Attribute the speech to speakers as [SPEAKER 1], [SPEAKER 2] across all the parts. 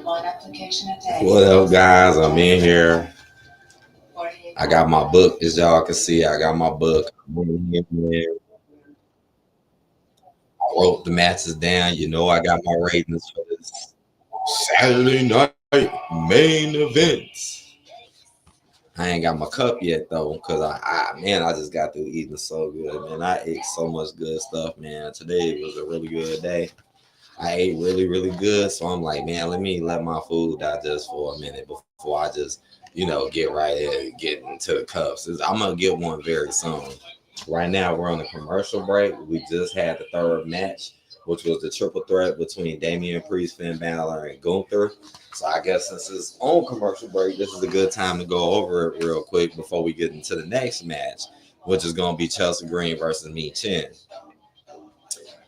[SPEAKER 1] What up, guys? I'm in here. I got my book, as y'all can see. I got my book. I wrote the matches down. You know, I got my ratings for this Saturday night main events. I ain't got my cup yet though, because I just got through eating so good, man. I ate so much good stuff, man. Today was a really good day. I ate really, really good. So I'm like, man, let my food digest for a minute before I just, get right in, get into the cups. I'm gonna get one very soon. Right now we're on a commercial break. We just had the third match, which was the triple threat between Damian Priest, Finn Bálor, and Gunther. So I guess since it's on commercial break, this is a good time to go over it real quick before we get into the next match, which is gonna be Chelsea Green versus Michin.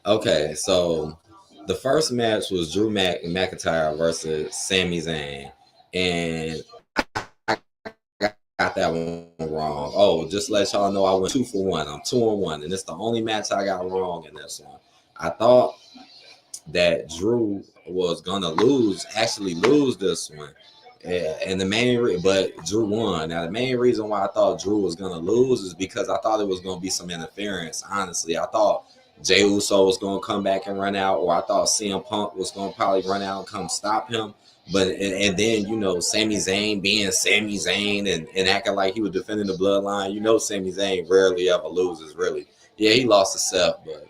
[SPEAKER 1] Okay, so the first match was Drew McIntyre versus Sami Zayn, and I got that one wrong. Oh, just to let y'all know, I went 2-for-1. I'm 2-1, and it's the only match I got wrong in this one. I thought that Drew was gonna actually lose this one, and but Drew won. Now the main reason why I thought Drew was gonna lose is because I thought it was gonna be some interference. Honestly, I thought Jey Uso was gonna come back and run out, or I thought CM Punk was gonna probably run out and come stop him. But and then Sami Zayn being Sami Zayn and acting like he was defending the bloodline. Sami Zayn rarely ever loses. Really, yeah, he lost to Seth, but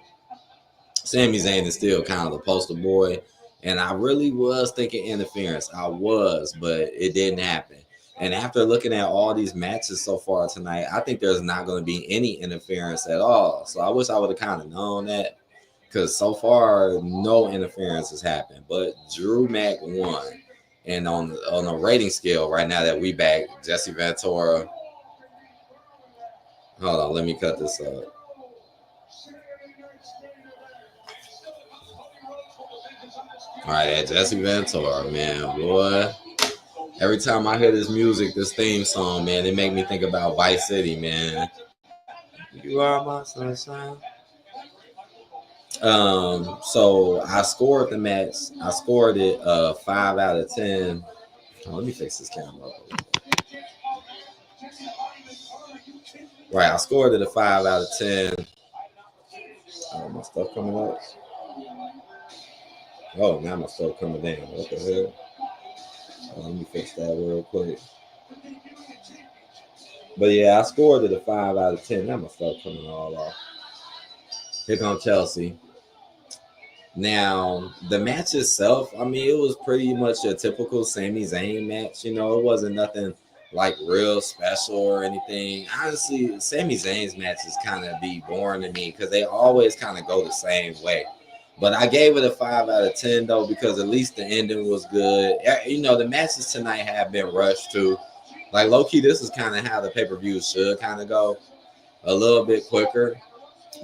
[SPEAKER 1] Sami Zayn is still kind of the poster boy. And I really was thinking interference. I was, but it didn't happen. And after looking at all these matches so far tonight, I think there's not going to be any interference at all. So I wish I would have kind of known that, because so far no interference has happened. But Drew Mac won. And on a rating scale right now that we back, Jesse Ventura. Hold on, let me cut this up. All right, Jesse Ventura, man, boy. Every time I hear this music, this theme song, man, it make me think about Vice City, man. You are my sunshine. So I scored the match. I scored it 5 out of 10. Oh, let me fix this camera up. Right, I scored it a 5 out of 10. Oh, my stuff coming up. Oh, now my stuff coming down. What the hell? Oh, let me fix that real quick. But yeah, I scored it a 5 out of 10. Now my stuff coming all off. Here comes Chelsea. Now, the match itself, I mean, it was pretty much a typical Sami Zayn match. It wasn't nothing like real special or anything. Honestly, Sami Zayn's matches kind of be boring to me because they always kind of go the same way. But I gave it a 5 out of 10, though, because at least the ending was good. The matches tonight have been rushed, too. Like, low-key, this is kind of how the pay-per-view should kind of go, a little bit quicker.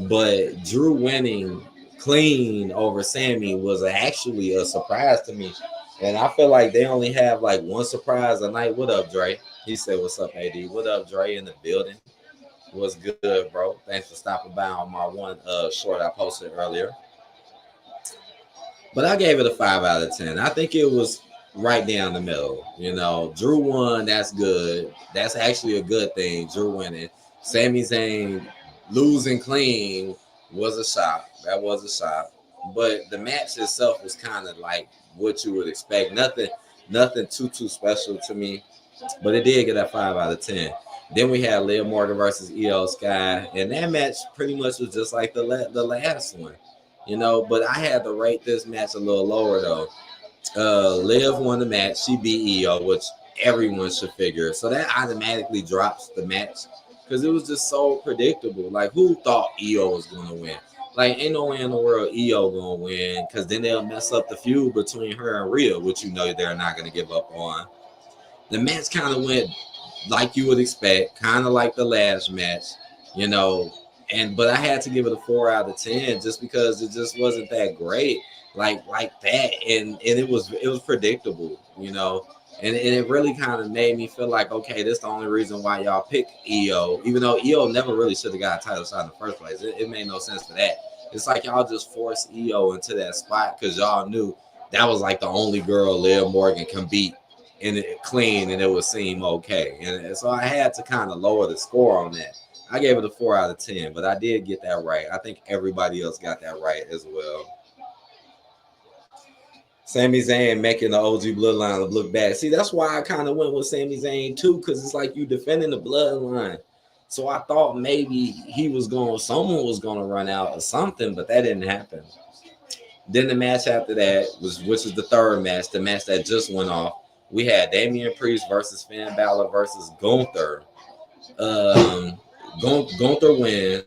[SPEAKER 1] But Drew winning clean over Sami was actually a surprise to me. And I feel like they only have, like, one surprise a night. What up, Dre? He said, what's up, AD? What up, Dre, in the building? What's good, bro? Thanks for stopping by on my one short I posted earlier. But I gave it a 5 out of 10. I think it was right down the middle. Drew won. That's good. That's actually a good thing. Drew winning. Sami Zayn losing clean was a shock. That was a shock. But the match itself was kind of like what you would expect. Nothing too special to me. But it did get a 5 out of 10. Then we had Liv Morgan versus Io Sky. And that match pretty much was just like the last one. But I had to rate this match a little lower, though. Liv won the match. She beat Io, which everyone should figure. So that automatically drops the match because it was just so predictable. Like, who thought Io was going to win? Like, ain't no way in the world Io going to win, because then they'll mess up the feud between her and Rhea, which they're not going to give up on. The match kind of went like you would expect, kind of like the last match, but I had to give it a 4 out of 10 just because it just wasn't that great, like that, and it was predictable, and it really kind of made me feel like, okay, this is the only reason why y'all picked Io, even though Io never really should have got a title shot in the first place. It made no sense for that. It's like y'all just forced Io into that spot because y'all knew that was like the only girl Liv Morgan can beat in it clean, and it would seem okay. And so I had to kind of lower the score on that. I gave it a 4 out of 10, but I did get that right. I think everybody else got that right as well. Sami Zayn making the OG bloodline look bad. See, that's why I kind of went with Sami Zayn too, because it's like you defending the bloodline. So I thought maybe someone was going to run out or something, but that didn't happen. Then the match after that which is the third match, the match that just went off. We had Damian Priest versus Finn Bálor versus Gunther. Gunther wins.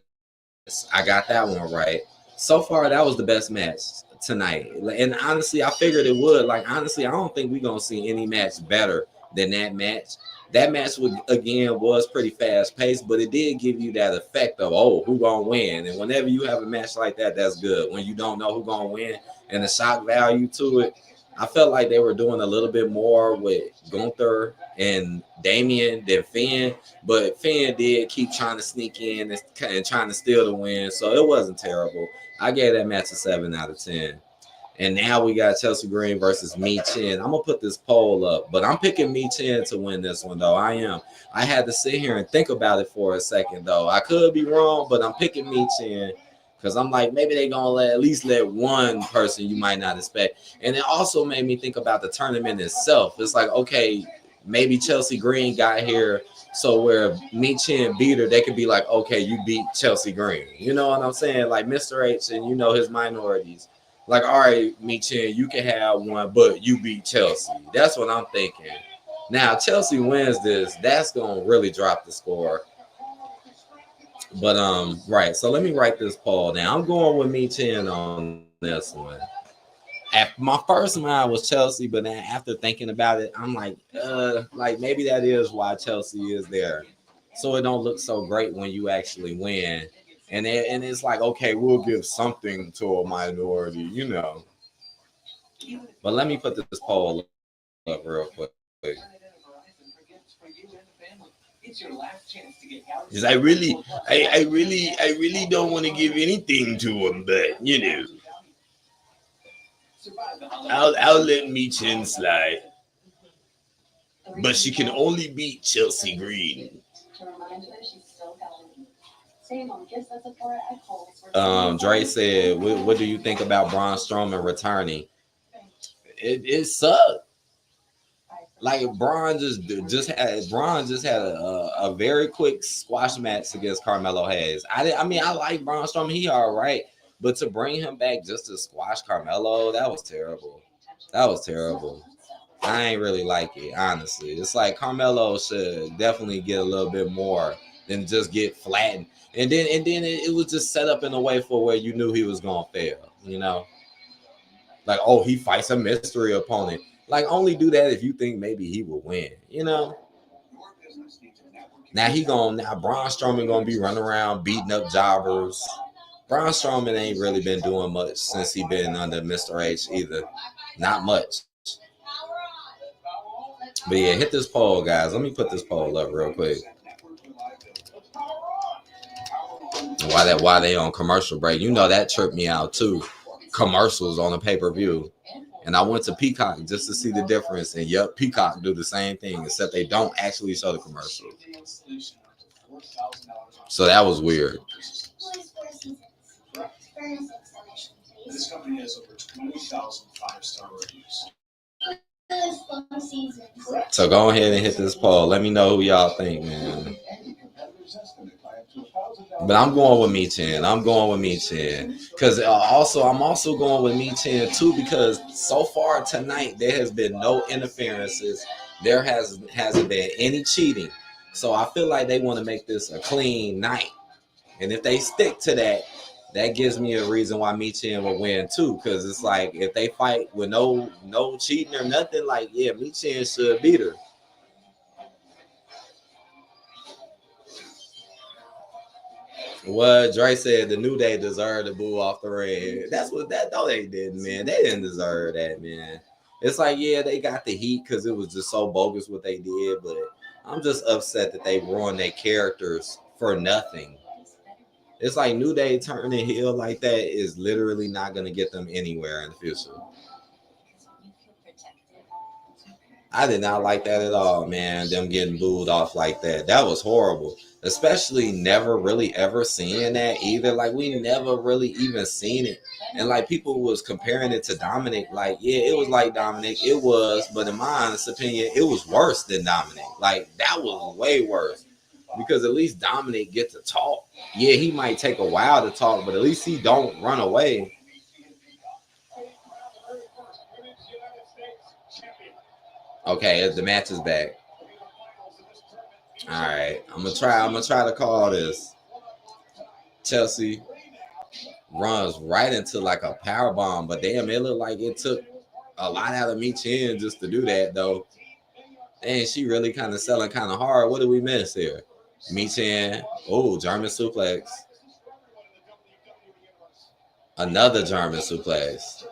[SPEAKER 1] I got that one right. So far, that was the best match tonight. And honestly, I figured it would. Like, honestly, I don't think we're going to see any match better than that match. That match, was pretty fast-paced, but it did give you that effect of, oh, who going to win? And whenever you have a match like that, that's good. When you don't know who going to win and the shock value to it, I felt like they were doing a little bit more with Gunther and Damian than Finn, but Finn did keep trying to sneak in and trying to steal the win, so it wasn't terrible. I gave that match a 7 out of 10. And now we got Chelsea Green versus Michin. I'm going to put this poll up, but I'm picking Michin to win this one, though. I am. I had to sit here and think about it for a second, though. I could be wrong, but I'm picking Michin because I'm like, maybe they're going to at least let one person you might not expect. And it also made me think about the tournament itself. It's like, okay, maybe Chelsea Green got here, so where Michin beat her, they could be like, okay, you beat Chelsea Green. You know what I'm saying? Like Mr. H and, his minorities. Like, all right, Michin, you can have one, but you beat Chelsea. That's what I'm thinking. Now, Chelsea wins this. That's going to really drop the score. But, right. So let me write this poll down. I'm going with Michin on this one. My first mind was Chelsea, but then after thinking about it, I'm like maybe that is why Chelsea is there. So it don't look so great when you actually win. And it's like, okay, we'll give something to a minority, But let me put this poll up real quick. Because I really don't want to give anything to him, but I'll let Michin slide. But she can only beat Chelsea Green. Dre said, what do you think about Braun Strowman returning? It sucked. Like Braun just had a very quick squash match against Carmelo Hayes. I like Braun Strowman, he all right, but to bring him back just to squash Carmelo, that was terrible. I ain't really like it, honestly. It's like Carmelo should definitely get a little bit more than just get flattened. And then it was just set up in a way for where you knew he was gonna fail, Like, oh, he fights a mystery opponent. Like, only do that if you think maybe he will win, Now Braun Strowman gonna be running around beating up jobbers. Braun Strowman ain't really been doing much since he been under Mr. H either. Not much. But yeah, hit this poll, guys. Let me put this poll up real quick. Why they on commercial break? That tripped me out too. Commercials on a pay-per-view. And I went to Peacock just to see the difference. And yep, Peacock do the same thing, except they don't actually show the commercial. So that was weird. This company has over 20,000 5-star reviews. So go ahead and hit this poll. Let me know who y'all think, man. But I'm going with Michin. Because I'm also going with Michin too, because so far tonight there has been no interferences. There hasn't been any cheating. So I feel like they want to make this a clean night. And if they stick to that, that gives me a reason why Michin will win too. Because it's like if they fight with no cheating or nothing, like, yeah, Michin should beat her. What Dre said, the New Day deserved to boo off the ring. No, they didn't, man. They didn't deserve that, man. It's like, yeah, they got the heat because it was just so bogus what they did, but I'm just upset that they ruined their characters for nothing. It's like New Day turning heel like that is literally not going to get them anywhere in the future. I did not like that at all, man. Them getting booed off like that. That was horrible. Especially never really ever seeing that either. Like we never really even seen it. And like people was comparing it to Dominic. Like, yeah, it was like Dominic. It was, but in my honest opinion, it was worse than Dominic. Like that was way worse. Because at least Dominic get to talk. Yeah, he might take a while to talk, but at least he don't run away. Okay, the match is back. All right, I'm gonna try to call this. Chelsea runs right into like a power bomb, but damn, it looked like it took a lot out of Michin just to do that though. And she really kind of selling kind of hard. What did we miss here? Michin, oh, German suplex. Another German suplex.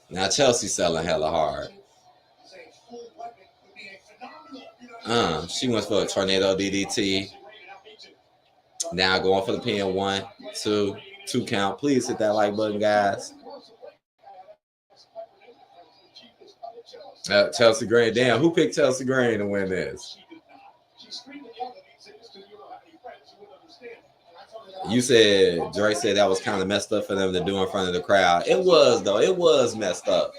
[SPEAKER 1] Now Chelsea selling hella hard. She went for a tornado DDT. Now going for the pin. 1, 2, 2 count. Please hit that like button, guys. Chelsea Green. Damn, who picked Chelsea Green to win this? You said, Dre said that was kind of messed up for them to do in front of the crowd. It was, though. It was messed up.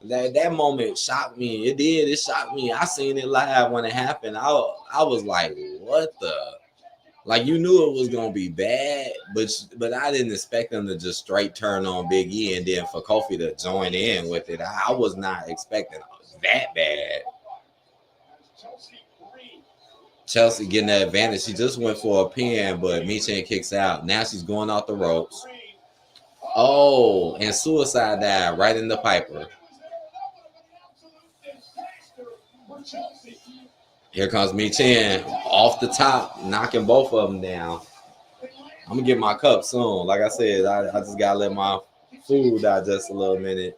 [SPEAKER 1] That moment shocked me. It did. It shocked me. I seen it live when it happened. I was like, what the? Like, you knew it was going to be bad, but I didn't expect them to just straight turn on Big E and then for Kofi to join in with it. I was not expecting that bad. Chelsea getting the advantage. She just went for a pin, but Michin kicks out. Now she's going off the ropes. Oh, and suicide dive right in the Piper. Here comes Michin off the top, knocking both of them down. I'm going to get my cup soon. Like I said, I just got to let my food digest a little minute.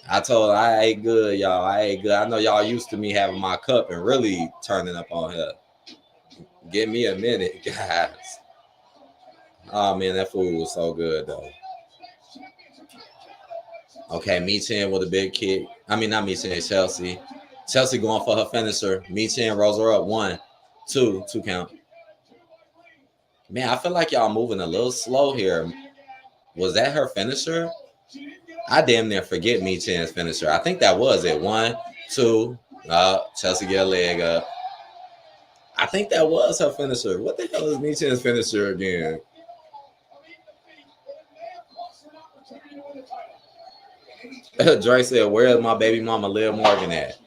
[SPEAKER 1] I told her I ate good, y'all. I ate good. I know y'all used to me having my cup and really turning up on her. Give me a minute, guys. Oh, man, that food was so good, though. Okay, Michin with a big kick. I mean, not Michin, Chelsea. Chelsea going for her finisher. Michin rolls her up. 1, 2, 2 count. Man, I feel like y'all moving a little slow here. Was that her finisher? I damn near forget Michin's finisher. I think that was it. 1, 2. Chelsea get a leg up. I think that was her finisher. What the hell is Michin's finisher again? Dre said, "Where's my baby mama Liv Morgan at?"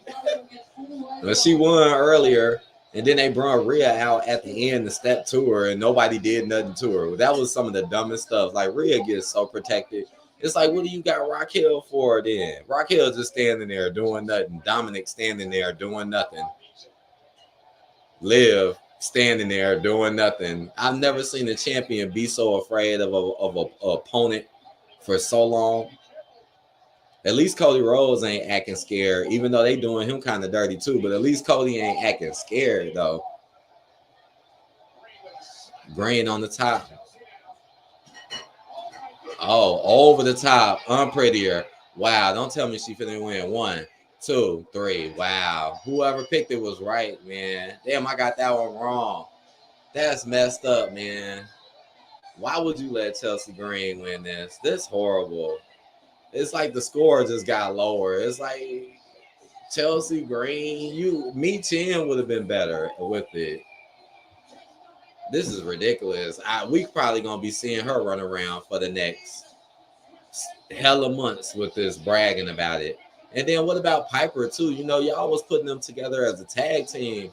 [SPEAKER 1] Well, she won earlier, and then they brought Rhea out at the end to step to her, and nobody did nothing to her. That was some of the dumbest stuff. Like, Rhea gets so protected. It's like, what do you got Raquel for then? Raquel just standing there doing nothing. Dominic standing there doing nothing. Liv standing there doing nothing. I've never seen a champion be so afraid of an opponent for so long. At least Cody Rhodes ain't acting scared, even though they doing him kind of dirty too. But at least Cody ain't acting scared though. Green on the top. Oh, over the top. Unprettier. Wow, don't tell me she finna win. 1, 2, 3. Wow. Whoever picked it was right, man. Damn, I got that one wrong. That's messed up, man. Why would you let Chelsea Green win this? This horrible. It's like the score just got lower. It's like Chelsea Green, Michin would have been better with it. This is ridiculous. We probably gonna be seeing her run around for the next hella months with this bragging about it. And then what about Piper too? You know, y'all was putting them together as a tag team.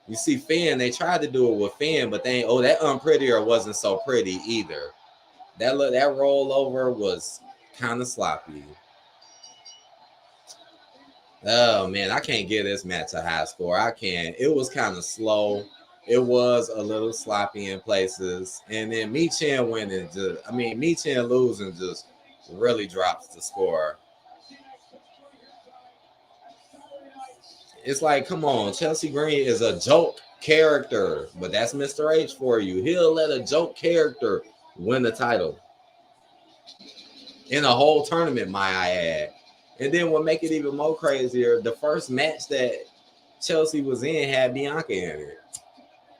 [SPEAKER 1] You see Finn, they tried to do it with Finn, but they ain't. That Unprettier wasn't so pretty either. That rollover was kind of sloppy. Oh man, I can't give this match a high score. I can't. It was kind of slow. It was a little sloppy in places, and then Michin winning Michin losing just really drops the score. It's like, come on, Chelsea Green is a joke character, but that's Mr. H for you. He'll let a joke character win the title in a whole tournament, might I add. And then what make it even more crazier, the first match that Chelsea was in had Bianca in it.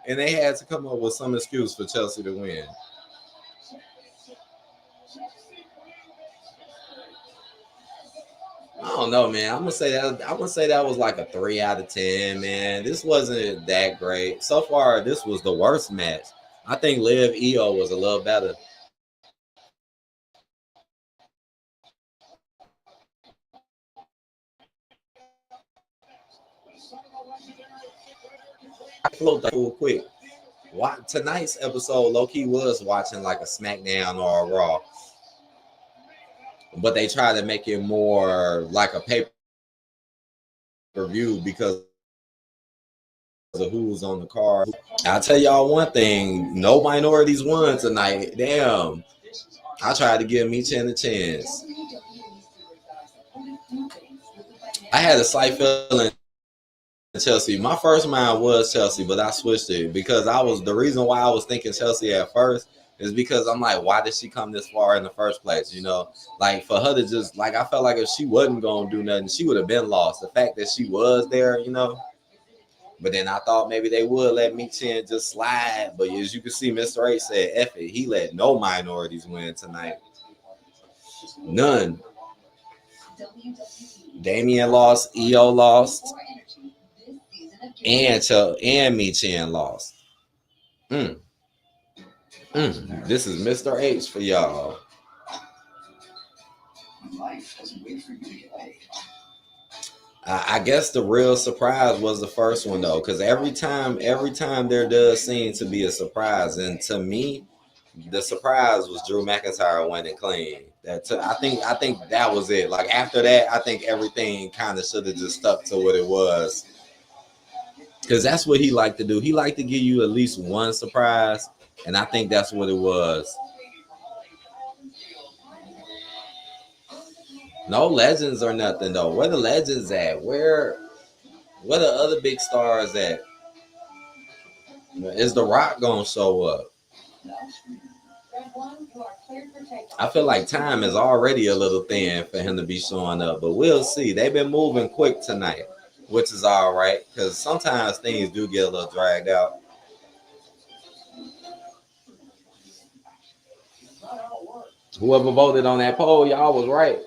[SPEAKER 1] And they had to come up with some excuse for Chelsea to win. I don't know, man. I'm gonna say that was like a 3 out of 10, man. This wasn't that great. So far, this was the worst match. I think Liv EO was a little better. I float that real quick. Tonight's episode, low-key was watching like a SmackDown or a Raw, but they try to make it more like a pay-per-view because of who's on the card. I'll tell y'all one thing: no minorities won tonight. Damn, I tried to give Michin a chance. I had a slight feeling Chelsea. My first mind was Chelsea, but I switched it because the reason why I was thinking Chelsea at first is because I'm like, why did she come this far in the first place? You know, like for her to just like, I felt like if she wasn't gonna do nothing, she would have been lost. The fact that she was there, you know. But then I thought maybe they would let Michin just slide. But as you can see, Mr. H said, F it. He let no minorities win tonight. None. Damian lost, EO lost, and Michin lost. This is Mr. H for y'all. I guess the real surprise was the first one though, because every time there does seem to be a surprise, and to me, the surprise was Drew McIntyre winning clean. I think that was it. Like after that, I think everything kind of should have just stuck to what it was, because that's what he liked to do. He liked to give you at least one surprise, and I think that's what it was. No legends or nothing though. Where the legends at? Where the other big stars at? Is The Rock gonna show up? I feel like time is already a little thin for him to be showing up, but we'll see. They've been moving quick tonight, which is all right because sometimes things do get a little dragged out. Whoever voted on that poll, y'all was right.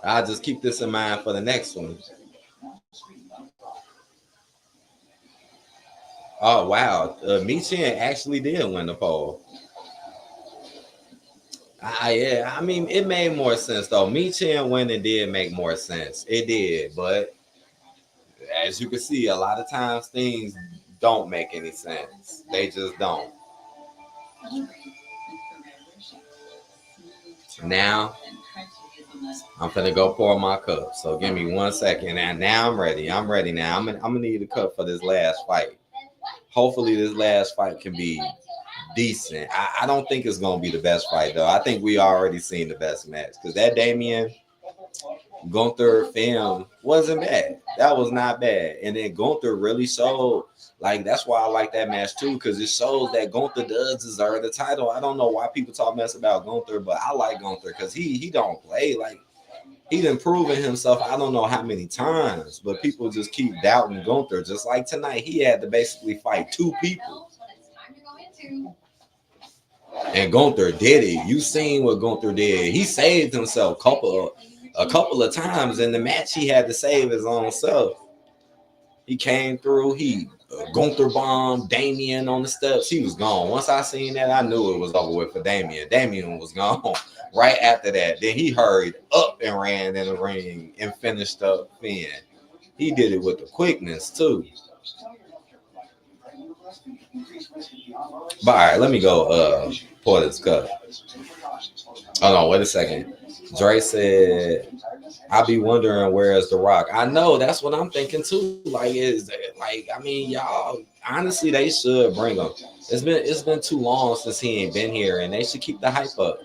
[SPEAKER 1] I'll just keep this in mind for the next one. Oh, wow. Michin actually did win the poll. Yeah, I mean, it made more sense, though. Michin winning did make more sense. It did, but as you can see, a lot of times things don't make any sense. They just don't. Now, I'm finna go pour my cup. So give me 1 second. And now I'm ready. I'm ready now. I'm gonna need a cup for this last fight. Hopefully this last fight can be decent. I don't think it's gonna be the best fight though. I think we already seen the best match because that Damian Gunther film wasn't bad. That was not bad. And then Gunther really showed, like, that's why I like that match too, because it shows that Gunther does deserve the title. I don't know why people talk mess about Gunther, but I like Gunther because he don't play. Like, he done proven himself I don't know how many times, but people just keep doubting Gunther. Just like tonight, he had to basically fight two people. And Gunther did it. You seen what Gunther did. He saved himself a couple of times in the match. He had to save his own self. He came through. He Gunther bombed Damian on the steps. He was gone. Once I seen that, I knew it was over with for Damian. Damian was gone right after that. Then he hurried up and ran in the ring and finished up Finn. He did it with the quickness too. But all right, let me go pour this cup. Oh no, wait a second. Dre said, "I be wondering where's The Rock." I know that's what I'm thinking too. I mean, y'all. Honestly, they should bring him. It's been too long since he ain't been here, and they should keep the hype up.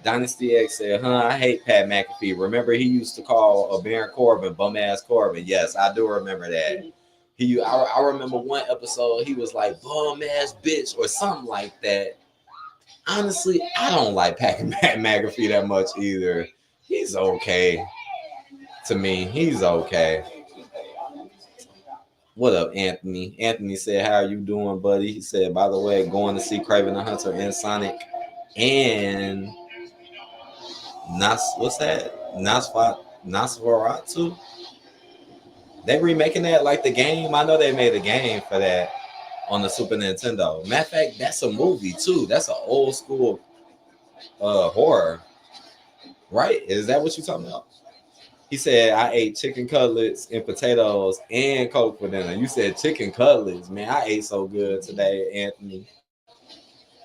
[SPEAKER 1] Dynasty X said, I hate Pat McAfee. Remember, he used to call Baron Corbin bum ass Corbin. Yes, I do remember that. I remember one episode he was like bum ass bitch or something like that. Honestly, I don't like Pat McAfee that much either. He's okay to me. He's okay. What up, Anthony? Anthony said, "How are you doing, buddy?" He said, "By the way, going to see Craven the Hunter and Sonic and what's that? Nosferatu? They remaking that like the game. I know they made a game for that on the Super Nintendo. Matter of fact, that's a movie too. That's an old school horror, right? Is that what you're talking about?" He said, "I ate chicken cutlets and potatoes and Coke for dinner." You said chicken cutlets, man. I ate so good today, Anthony.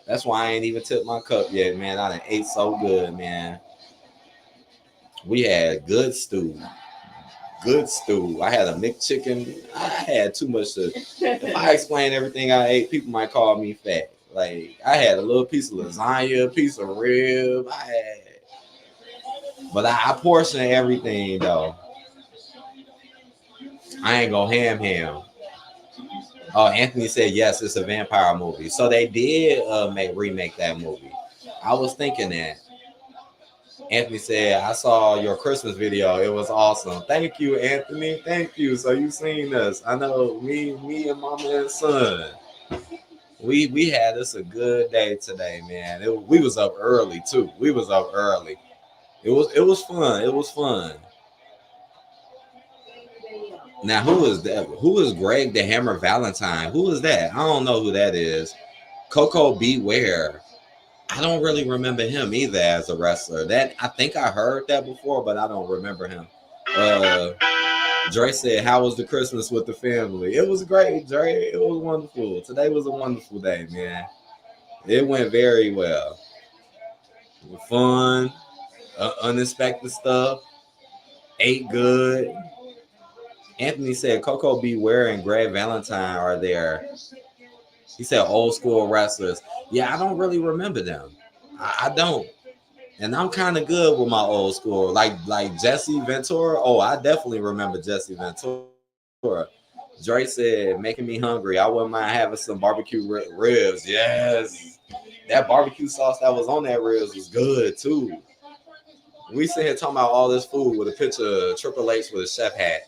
[SPEAKER 1] That's why I ain't even took my cup yet, man. I done ate so good, man. We had good stew. Good stew. I had a McChicken. I had too much to. If I explain everything I ate, people might call me fat. Like I had a little piece of lasagna, a piece of rib. But I portion everything though. I ain't gonna ham. Oh, Anthony said yes, it's a vampire movie. So they did remake that movie. I was thinking that. Anthony said, "I saw your Christmas video. It was awesome." Thank you, Anthony. Thank you. So you seen us. I know me and mama and son. We had us a good day today, man. We was up early too. We was up early. It was fun. It was fun. Now who is that? Who is Greg the Hammer Valentine? Who is that? I don't know who that is. Coco Beware. I don't really remember him either as a wrestler. That I think I heard that before, but I don't remember him. Dre said, "How was the Christmas with the family?" It was great, Dre. It was wonderful. Today was a wonderful day, man. It went very well. Fun, unexpected stuff. Ate good. Anthony said, "Coco Beware and Greg Valentine are there." He said, "Old school wrestlers." Yeah, I don't really remember them. I don't. And I'm kind of good with my old school, like Jesse Ventura. Oh, I definitely remember Jesse Ventura. Dre said, "Making me hungry. I wouldn't mind having some barbecue ribs." Yes, that barbecue sauce that was on that ribs was good too. We sit here talking about all this food with a picture of Triple H with a chef hat,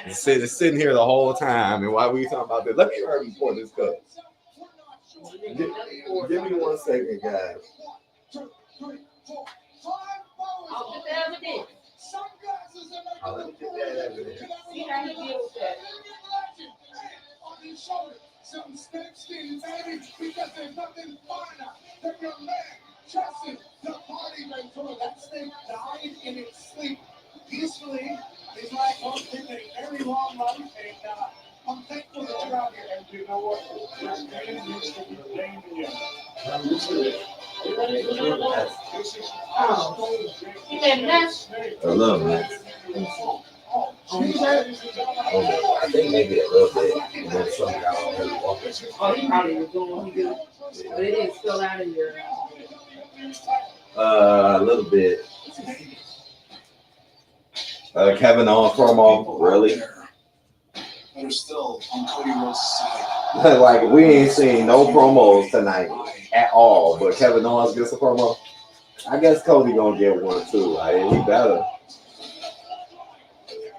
[SPEAKER 1] and sitting here the whole time. And while we talking about this, let me hurry and pour this cup. Give me 1 second, guys. I'll let me get that evidence. See how he deals with that. Some snakeskin, baby, because there's nothing finer than your man trusting the party mentor. That snake died in its sleep peacefully. His life was lived a very long life, and I'm thankful that you're out here. And you know what? I love that. I think maybe a little bit. And then something got on really walking. Oh, he probably was doing what he did. But it didn't spill out of your. A little bit. Kevin Owens promo, really? They're still on Cody Rhodes' side. Like we ain't seen no promos tonight at all, but Kevin Owens gets a promo. I guess Cody gonna get one too. Like he better.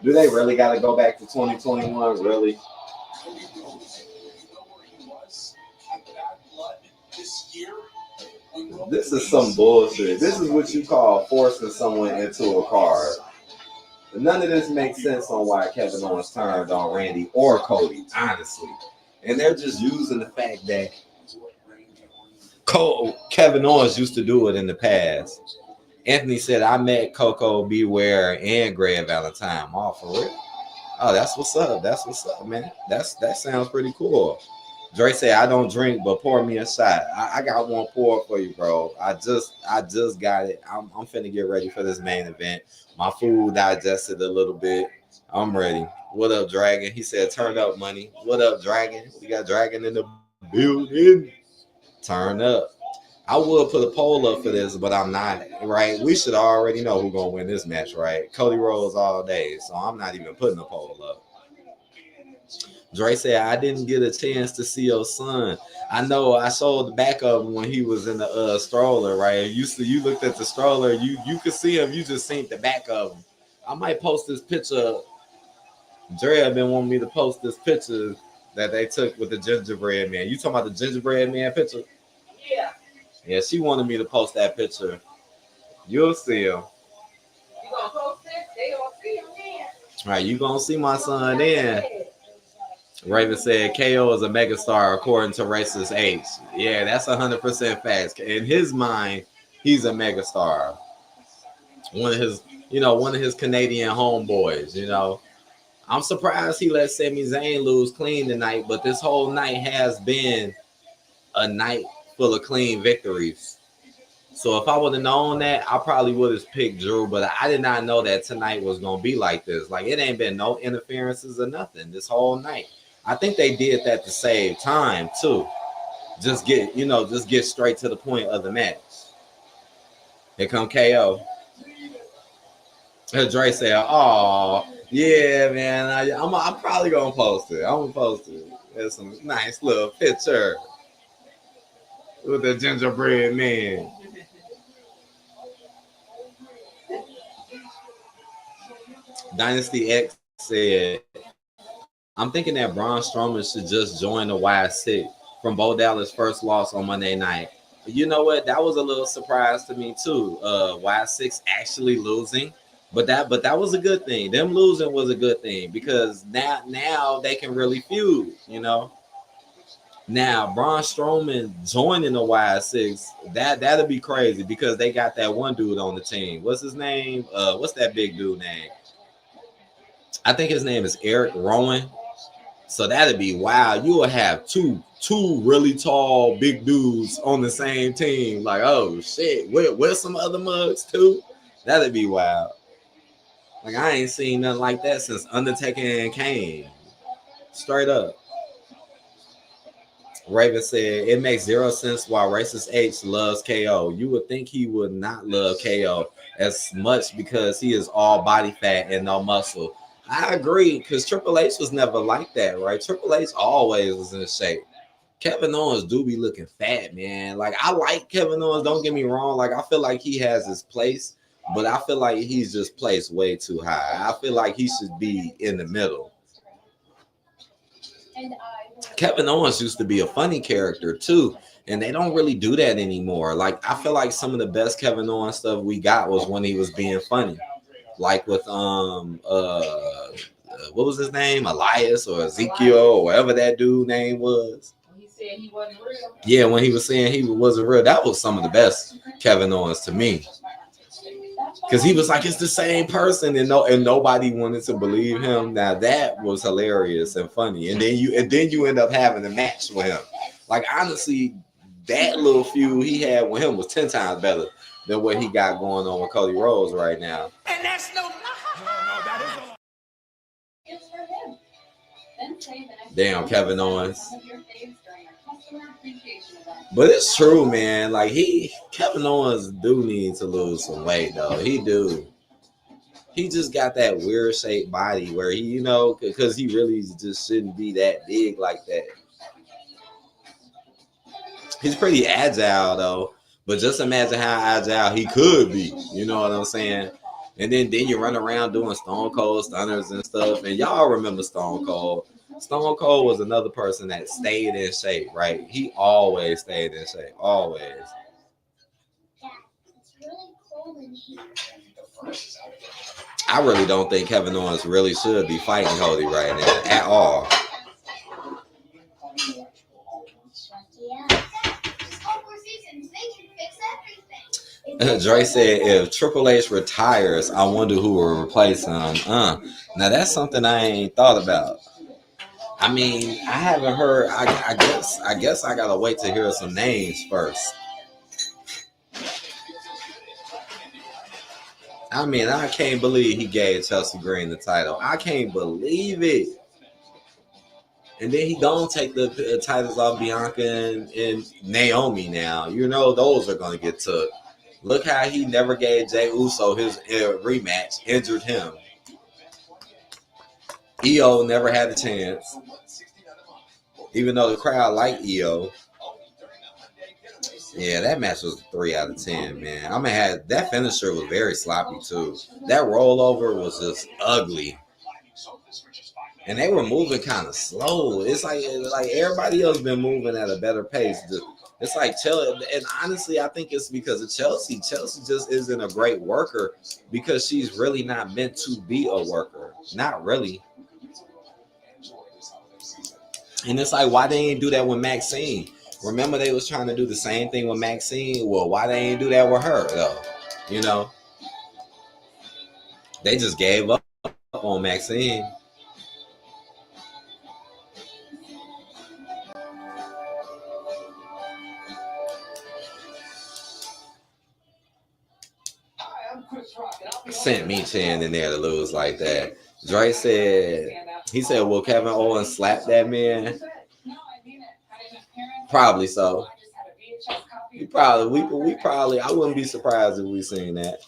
[SPEAKER 1] Do they really got to go back to 2021? Really? This is some bullshit. This is what you call forcing someone into a card. None of this makes sense on why Kevin Owens turned on Randy or Cody, honestly. And they're just using the fact that Kevin Owens used to do it in the past. Anthony said, "I met Coco Beware and Greg Valentine." Oh, for real? Oh, that's what's up. That's what's up, man. That sounds pretty cool. Dre said, "I don't drink, but pour me a shot." I got one pour for you, bro. I just got it. I'm finna get ready for this main event. My food digested a little bit. I'm ready. What up, Dragon? He said, "Turn up, money." What up, Dragon? We got Dragon in the building. Turn up. I would put a poll up for this, but I'm not, right? We should already know who's going to win this match, right? Cody Rhodes all day, so I'm not even putting a poll up. Dre said, "I didn't get a chance to see your son." I know I showed the back of him when he was in the stroller, right? You looked at the stroller, you could see him, you just seen the back of him. I might post this picture. Dre have been wanting me to post this picture that they took with the gingerbread man. You talking about the gingerbread man picture? Yeah. Yeah, she wanted me to post that picture. You'll see him. You gonna post it? They gonna see him then. All right, you gonna see my son then. Raven said KO is a megastar according to Racist H. Yeah, that's 100% facts. In his mind, he's a megastar. One of his Canadian homeboys, I'm surprised he let Sami Zayn lose clean tonight, but this whole night has been a night full of clean victories. So if I would have known that, I probably would have picked Drew, but I did not know that tonight was going to be like this. Like, it ain't been no interferences or nothing this whole night. I think they did that to save time, too. Just get straight to the point of the match. Here come KO. Dre said, "Oh, yeah, man, I'm probably gonna post it. I'm gonna post it. There's some nice little picture with the gingerbread man." Dynasty X said, "I'm thinking that Braun Strowman should just join the Y6 from Bo Dallas' first loss on Monday night." You know what? That was a little surprise to me too. Y6 actually losing. But that was a good thing. Them losing was a good thing because now they can really feud, Now Braun Strowman joining the Y6, that'll be crazy because they got that one dude on the team. What's his name? What's that big dude name? I think his name is Eric Rowan. So that'd be wild. You will have two really tall big dudes on the same team. Like, oh shit, with some other mugs too. That'd be wild. Like, I ain't seen nothing like that since Undertaker and Kane. Straight up. Raven said, "It makes zero sense why Racist H loves KO. You would think he would not love KO as much because he is all body fat and no muscle." I agree, because Triple H was never like that, right? Triple H always was in shape. Kevin Owens do be looking fat, man. Like, I like Kevin Owens, don't get me wrong. Like, I feel like he has his place, but I feel like he's just placed way too high. I feel like he should be in the middle. Kevin Owens used to be a funny character too, and they don't really do that anymore. Like, I feel like some of the best Kevin Owens stuff we got was when he was being funny. Like with what was his name? Elias or Ezekiel or whatever that dude name was. He said he wasn't real. Yeah, when he was saying he wasn't real, that was some of the best Kevin Owens to me. Because he was like, it's the same person, and nobody wanted to believe him. Now that was hilarious and funny. And then you end up having a match with him. Like, honestly, that little feud he had with him was 10 times better than what he got going on with Cody Rhodes right now. And that's no, that is damn, Kevin Owens. But it's true, man. Like, Kevin Owens do need to lose some weight, though. He do. He just got that weird shaped body where he, because he really just shouldn't be that big like that. He's pretty agile, though. But just imagine how agile he could be. You know what I'm saying? And then you run around doing Stone Cold stunners and stuff. And y'all remember Stone Cold. Stone Cold was another person that stayed in shape, right? He always stayed in shape. Always. I really don't think Kevin Owens really should be fighting Cody right now at all. Dre said, if Triple H retires, I wonder who will replace him. Now that's something I ain't thought about. I mean, I haven't heard. I guess I gotta wait to hear some names first. I mean, I can't believe he gave Chelsea Green the title. I can't believe it. And then he gonna take the titles off Bianca and Naomi now. Those are gonna get took. Look how he never gave Jey Uso his rematch, injured him. EO never had a chance, even though the crowd liked EO. Yeah, that match was a 3 out of 10, man. I'm gonna have that finisher was very sloppy too. That rollover was just ugly. And they were moving kind of slow. It's like everybody else been moving at a better pace. It's like Chelsea, and honestly, I think it's because of Chelsea. Chelsea just isn't a great worker because she's really not meant to be a worker. Not really. And it's like, why they ain't do that with Maxine? Remember, they was trying to do the same thing with Maxine. Well, why they ain't do that with her though? You know, they just gave up on Maxine. Sent Michin in there to lose like that. Dre said, he said, will Kevin Owens slap that man? Probably so. We probably, I wouldn't be surprised if we seen that.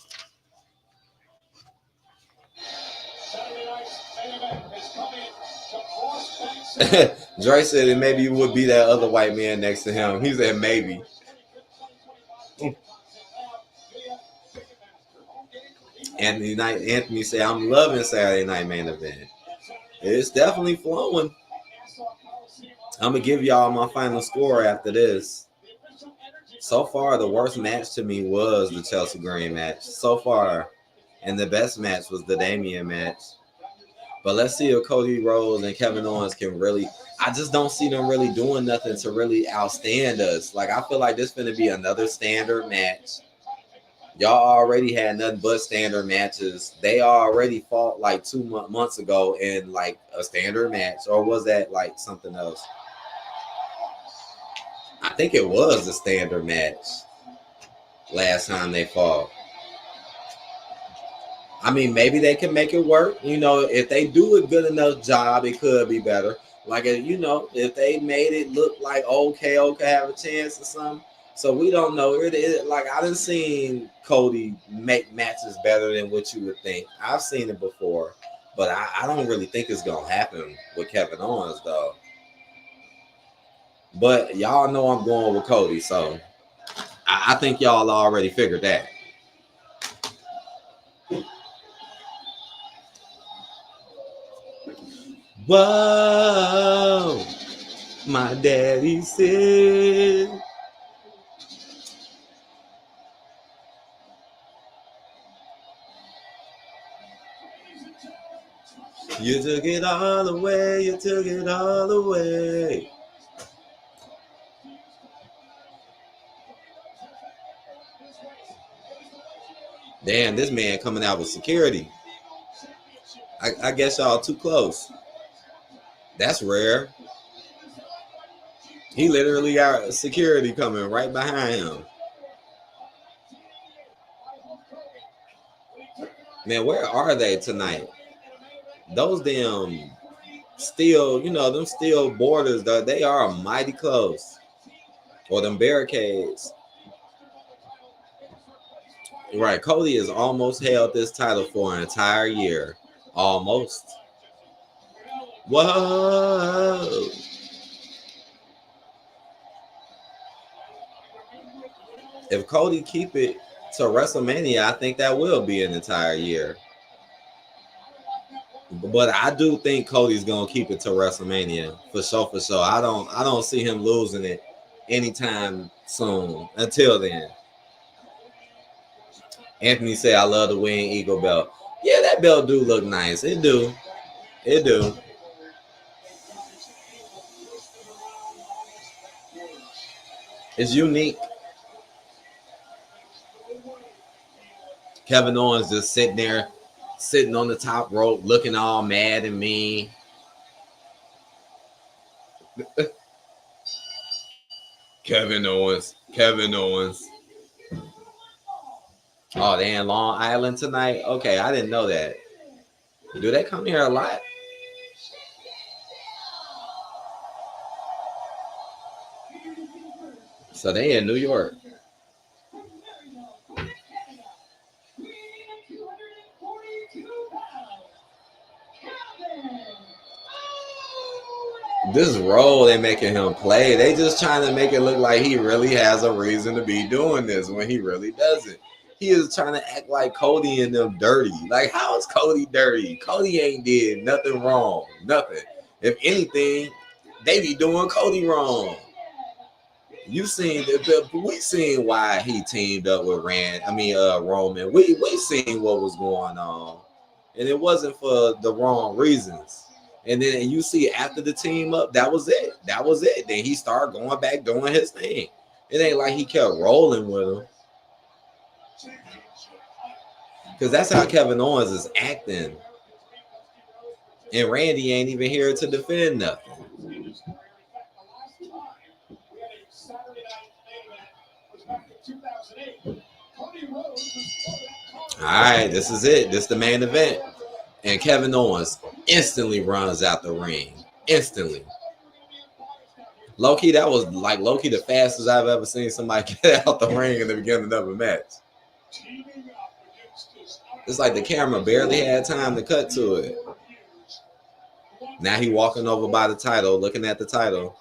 [SPEAKER 1] Dre said that maybe it would be that other white man next to him. He said maybe. Anthony said, I'm loving Saturday Night Main Event. It's definitely flowing. I'm going to give y'all my final score after this. So far, the worst match to me was the Chelsea Green match. So far. And the best match was the Damian match. But let's see if Cody Rhodes and Kevin Owens can really. I just don't see them really doing nothing to really outstand us. Like, I feel like this is going to be another standard match. Y'all already had nothing but standard matches. They already fought like 2 months ago in like a standard match. Or was that like something else? I think it was a standard match last time they fought. I mean, maybe they can make it work. You know, if they do a good enough job, it could be better. Like, you know, if they made it look like okay, have a chance or something. So we don't know. Like, I done seen Cody make matches better than what you would think. I've seen it before, but I don't really think it's gonna happen with Kevin Owens though. But y'all know I'm going with Cody, so I think y'all already figured that. Whoa, my daddy said. You took it all away, you took it all away. Damn, this man coming out with security. I guess y'all too close. That's rare. He literally got security coming right behind him. Man, where are they tonight? Those damn steel, you know, them steel borders, they are mighty close. Or them barricades. Right, Cody has almost held this title for an entire year. Almost. Whoa. If Cody keep it to WrestleMania, I think that will be an entire year. But I do think Cody's gonna keep it to WrestleMania for sure. For sure, I don't see him losing it anytime soon. Until then, Anthony said, "I love the Wing Eagle belt." Yeah, that belt do look nice. It do. It do. It's unique. Kevin Owens just sitting there, sitting on the top rope, looking all mad and mean. Kevin Owens. Kevin Owens. Oh, they in Long Island tonight? Okay, I didn't know that. Do they come here a lot? So they in New York. this role they making him play, they just trying to make it look like he really has a reason to be doing this when he really doesn't. He is trying to act like Cody and them dirty. Like, how is Cody dirty? Cody ain't did nothing wrong. Nothing. If anything, they be doing Cody wrong. We seen why he teamed up with Roman. We seen what was going on, and it wasn't for the wrong reasons. And then you see after the team up, that was it. Then he started going back doing his thing. It ain't like he kept rolling with him, because that's how Kevin Owens is acting. And Randy ain't even here to defend nothing. All right, this is it. This is the main event. And Kevin Owens instantly runs out the ring. Instantly. Low-key, that was like low-key the fastest I've ever seen somebody get out the ring in the beginning of a match. It's like the camera barely had time to cut to it. Now he walking over by the title, looking at the title.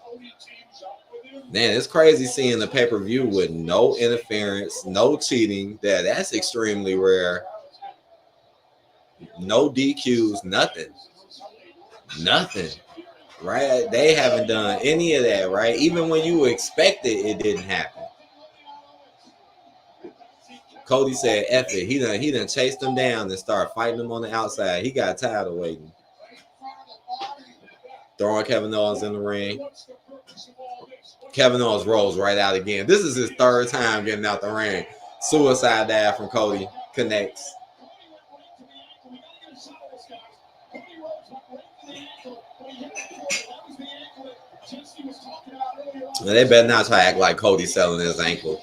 [SPEAKER 1] Man, it's crazy seeing the pay-per-view with no interference, no cheating. That's extremely rare. No DQs, nothing. Right? They haven't done any of that, right? Even when you expect it, it didn't happen. Cody said, F it. He done chased them down and started fighting them on the outside. He got tired of waiting. Throwing Kevin Owens in the ring. Kevin Owens rolls right out again. This is his third time getting out the ring. Suicide dive from Cody. Connects. Now, they better not try to act like Cody selling his ankle.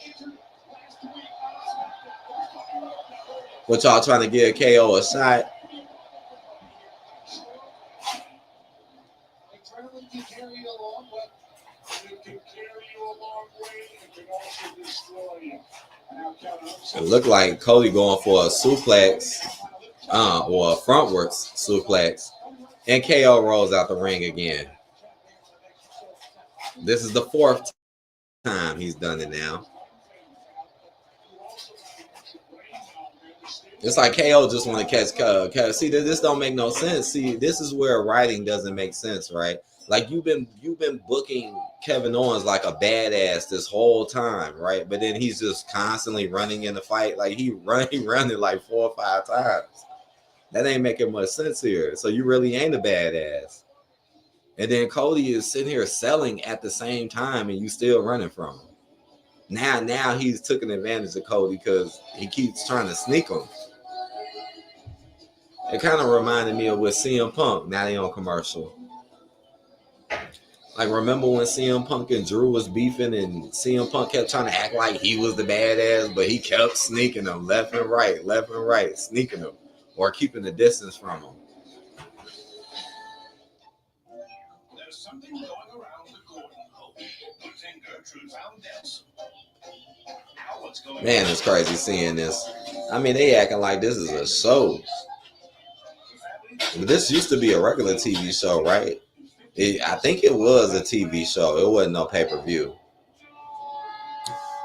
[SPEAKER 1] What y'all trying to give KO a shot? It looked like Cody going for a suplex or a frontwards suplex, and KO rolls out the ring again. This is the fourth time he's done it now. It's like KO just want to catch. See, this don't make no sense. See, this is where writing doesn't make sense, right? Like you've been booking Kevin Owens like a badass this whole time, right? But then he's just constantly running in the fight. Like he running like 4 or 5 times. That ain't making much sense here. So you really ain't a badass. And then Cody is sitting here selling at the same time, and you still running from him. Now he's taking advantage of Cody because he keeps trying to sneak him. It kind of reminded me of with CM Punk. Now they on commercial. Like, remember when CM Punk and Drew was beefing and CM Punk kept trying to act like he was the badass, but he kept sneaking them left and right, sneaking them or keeping the distance from them. There's something going around the Gordon home. Using Gertrude found this. Man, it's crazy seeing this. I mean, they acting like this is a show. But this used to be a regular TV show, right? I think it was a TV show. It wasn't no pay-per-view.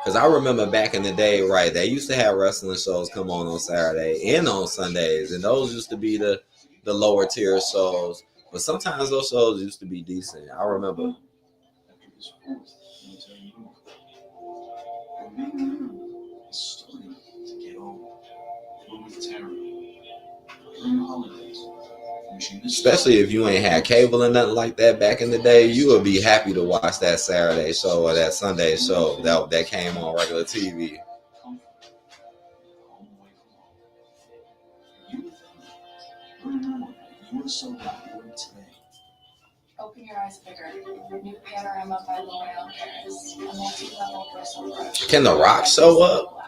[SPEAKER 1] Because I remember back in the day, right, they used to have wrestling shows come on Saturday and on Sundays. And those used to be the lower tier shows. But sometimes those shows used to be decent. I remember. Especially if you ain't had cable or nothing like that back in the day, you would be happy to watch that Saturday show or that Sunday show that came on regular TV.
[SPEAKER 2] Open your eyes bigger. New panorama by L'Oreal Paris. A multi-level personal brush.
[SPEAKER 1] Can The Rock show up?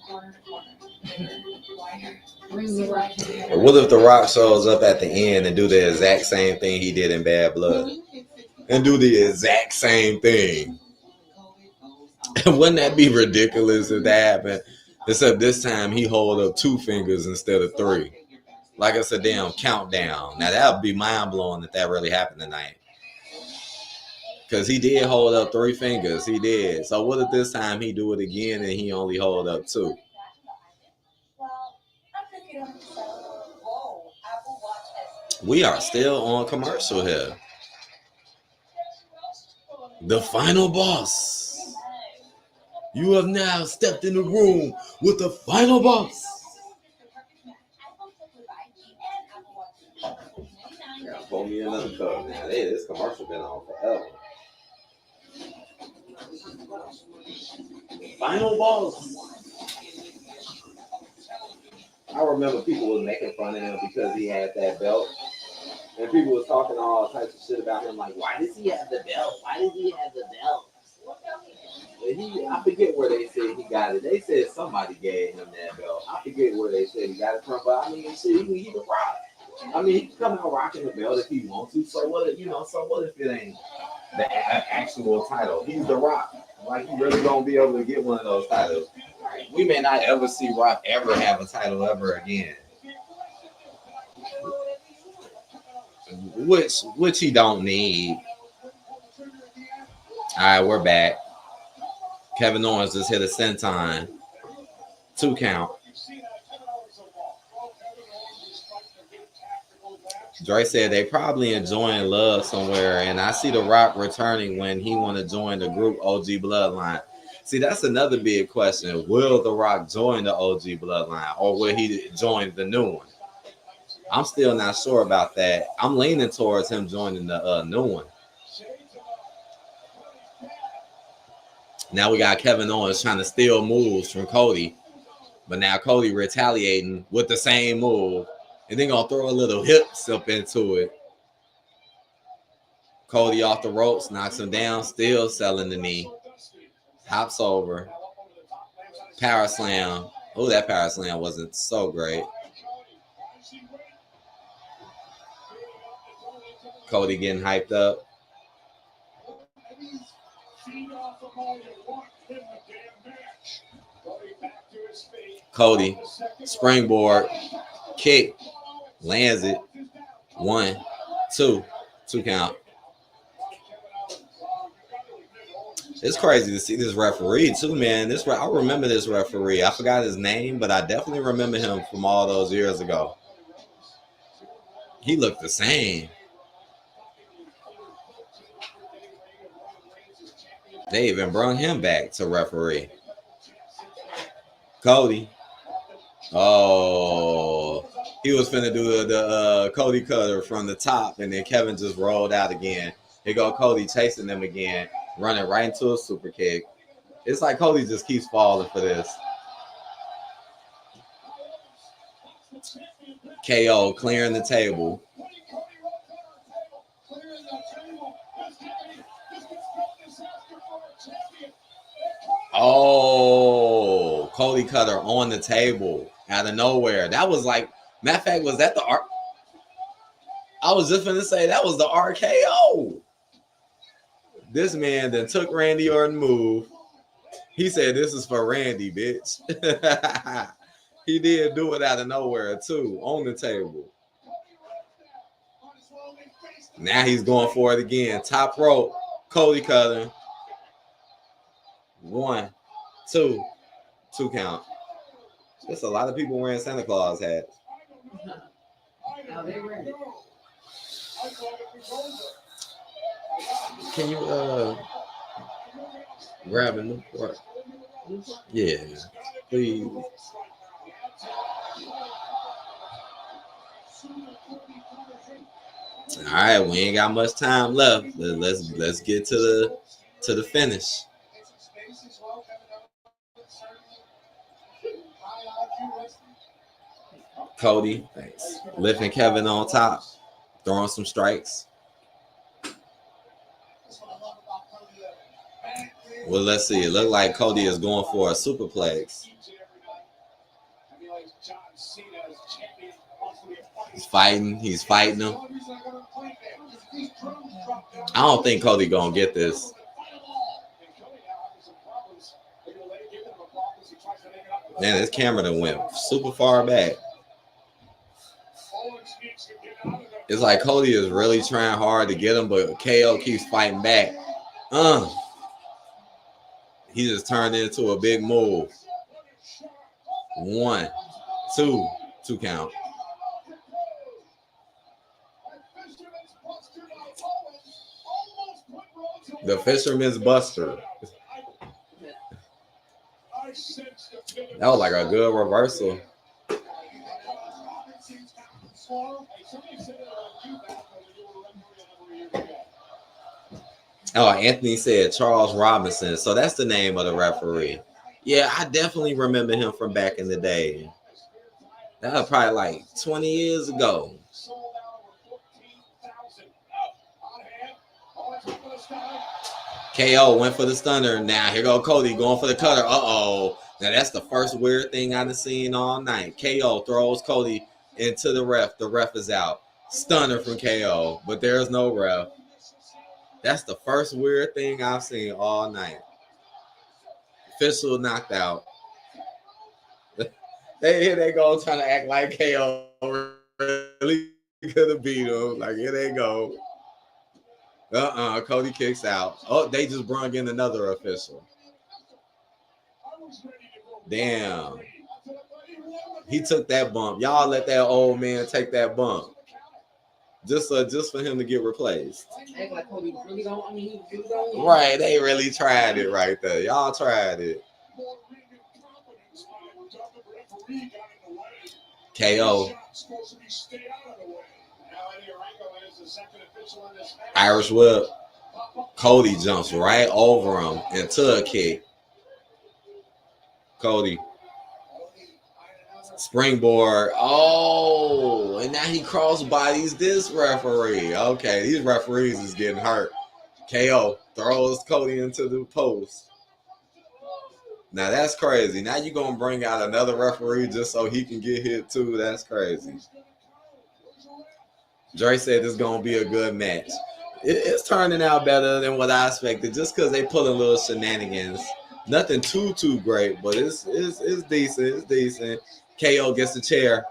[SPEAKER 2] Corner to corner. Bigger, wider.
[SPEAKER 1] What if The Rock shows up at the end and do the exact same thing he did in Bad Blood? And do the exact same thing? Wouldn't that be ridiculous if that happened? Except this time he hold up 2 fingers instead of 3. Like it's a damn countdown. Now that would be mind blowing if that really happened tonight. Because he did hold up 3 fingers. He did. So what if this time he do it again and he only hold up 2? We are still on commercial here. The final boss. You have now stepped in the room with the final boss. Yeah, pull me another cup now. Hey, this commercial been on forever. Final boss. I remember people was making fun of him because he had that belt. And people was talking all types of shit about him, like, why does he have the belt? Why does he have the belt? I forget where they said he got it. They said somebody gave him that belt. I forget where they said he got it from, but I mean, shit, he can rock. I mean, he can come out rocking the belt if he wants to. So what if, so what if it ain't the actual title? He's the Rock. Like, he really gonna be able to get one of those titles. We may not ever see Rock ever have a title ever again. Which he don't need. All right, we're back. Kevin Owens just hit a senton. 2 count. Dre said they probably enjoying love somewhere, and I see The Rock returning when he want to join the group OG Bloodline. See, that's another big question. Will The Rock join the OG Bloodline, or will he join the new one? I'm still not sure about that. I'm leaning towards him joining the new one. Now we got Kevin Owens trying to steal moves from Cody, but now Cody retaliating with the same move, and then gonna throw a little hips up into it. Cody off the ropes, knocks him down, still selling the knee. Hops over. Power slam. Oh, that power slam wasn't so great. Cody getting hyped up. Cody, springboard, kick, lands it. 1, 2, 2 count. It's crazy to see this referee too, man. I remember this referee. I forgot his name, but I definitely remember him from all those years ago. He looked the same. They even brought him back to referee. Cody. Oh, he was finna do the Cody cutter from the top, and then Kevin just rolled out again. Here go Cody chasing them again, running right into a super kick. It's like Cody just keeps falling for this. KO clearing the table. Oh, Cody cutter on the table out of nowhere. That was like, matter of fact, was that the R? I was just going to say that was the RKO. This man then took Randy Orton move. He said, this is for Randy, bitch. He did do it out of nowhere, too, on the table. Now he's going for it again. Top rope, Cody cutter. 1, 2, 2 count. There's a lot of people wearing Santa Claus hats. Can you grab a new part? Yeah, please. All right, we ain't got much time left. Let's get to the finish. Cody, thanks. Lifting Kevin on top, throwing some strikes. Well, let's see. It looked like Cody is going for a superplex. He's fighting him. I don't think Cody gonna get this. Man, this camera done went super far back. It's like Cody is really trying hard to get him, but KO keeps fighting back. He just turned into a big move. 1, 2, 2 count. The Fisherman's Buster. That was like a good reversal. Oh, Anthony said Charles Robinson. So that's the name of the referee. Yeah, I definitely remember him from back in the day. That was probably like 20 years ago. KO went for the stunner. Now here go Cody going for the cutter. Uh-oh. Now that's the first weird thing I've seen all night. KO throws Cody into the ref. The ref is out. Stunner from KO, but there's no ref. That's the first weird thing I've seen all night. Official knocked out. Here they go trying to act like KO really could have beat him. Like, here they go. Cody kicks out. Oh, they just brought in another official. Damn. He took that bump. Y'all let that old man take that bump. Just for him to get replaced. Right, they really tried it right there. Y'all tried it. KO. Irish whip. Cody jumps right over him into a kick. Cody. Springboard. Oh, and now he cross bodies this referee. Okay, these referees is getting hurt. KO throws Cody into the post. Now that's crazy. Now you're going to bring out another referee just so he can get hit too. That's crazy. Dre said it's going to be a good match. It's turning out better than what I expected just because they pulling little shenanigans. Nothing too great, but it's decent. It's decent. KO gets the chair.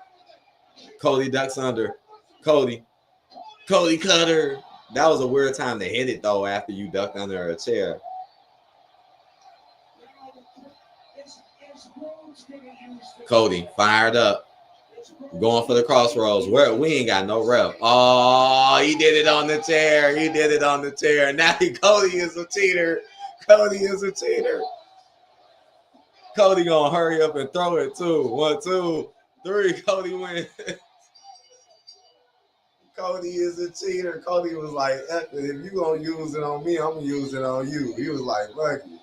[SPEAKER 1] Cody ducks under. Cody cutter. That was a weird time to hit it, though, after you ducked under a chair. Cody fired up. Going for the crossroads. We ain't got no ref. Oh, he did it on the chair. He did it on the chair. Now Cody is a cheater. Cody is a cheater. Cody gonna hurry up and throw it too. 1, 2, 3. Cody wins. Cody is a cheater. Cody was like, if you gonna use it on me, I'm gonna use it on you. He was like, fuck you.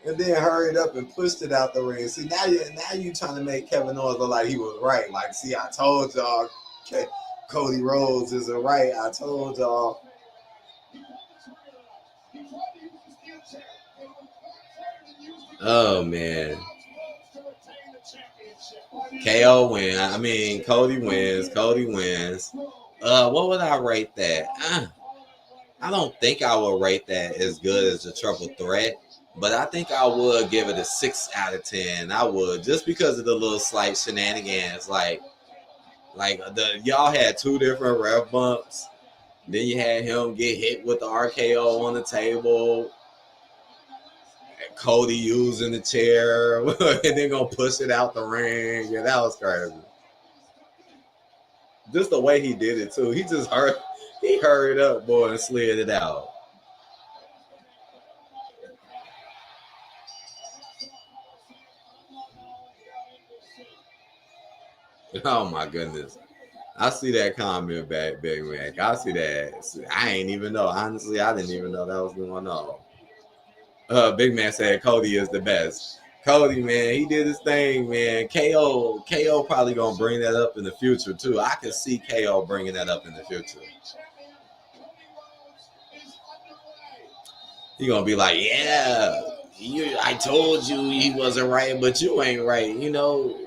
[SPEAKER 1] And then hurried up and pushed it out the ring. See, now you trying to make Kevin Owens look like he was right. Like, see, I told y'all, Cody Rhodes isn't right. I told y'all. Oh, man. KO wins. Cody wins. Cody wins. What would I rate that? I don't think I would rate that as good as the triple threat. But I think I would give it a 6 out of 10. I would, just because of the little slight shenanigans. Like y'all had 2 different ref bumps. Then you had him get hit with the RKO on the table. Cody using the chair and then gonna push it out the ring. Yeah, that was crazy. Just the way he did it too. He hurried up, boy, and slid it out. Oh my goodness. I see that comment back, Big Mac. I see that. I ain't even know. Honestly, I didn't even know that was going on. Big Man said Cody is the best. Cody, man, he did his thing, man. KO probably gonna bring that up in the future too. I can see KO bringing that up in the future. He gonna be like, yeah, I told you he wasn't right, but you ain't right. You know,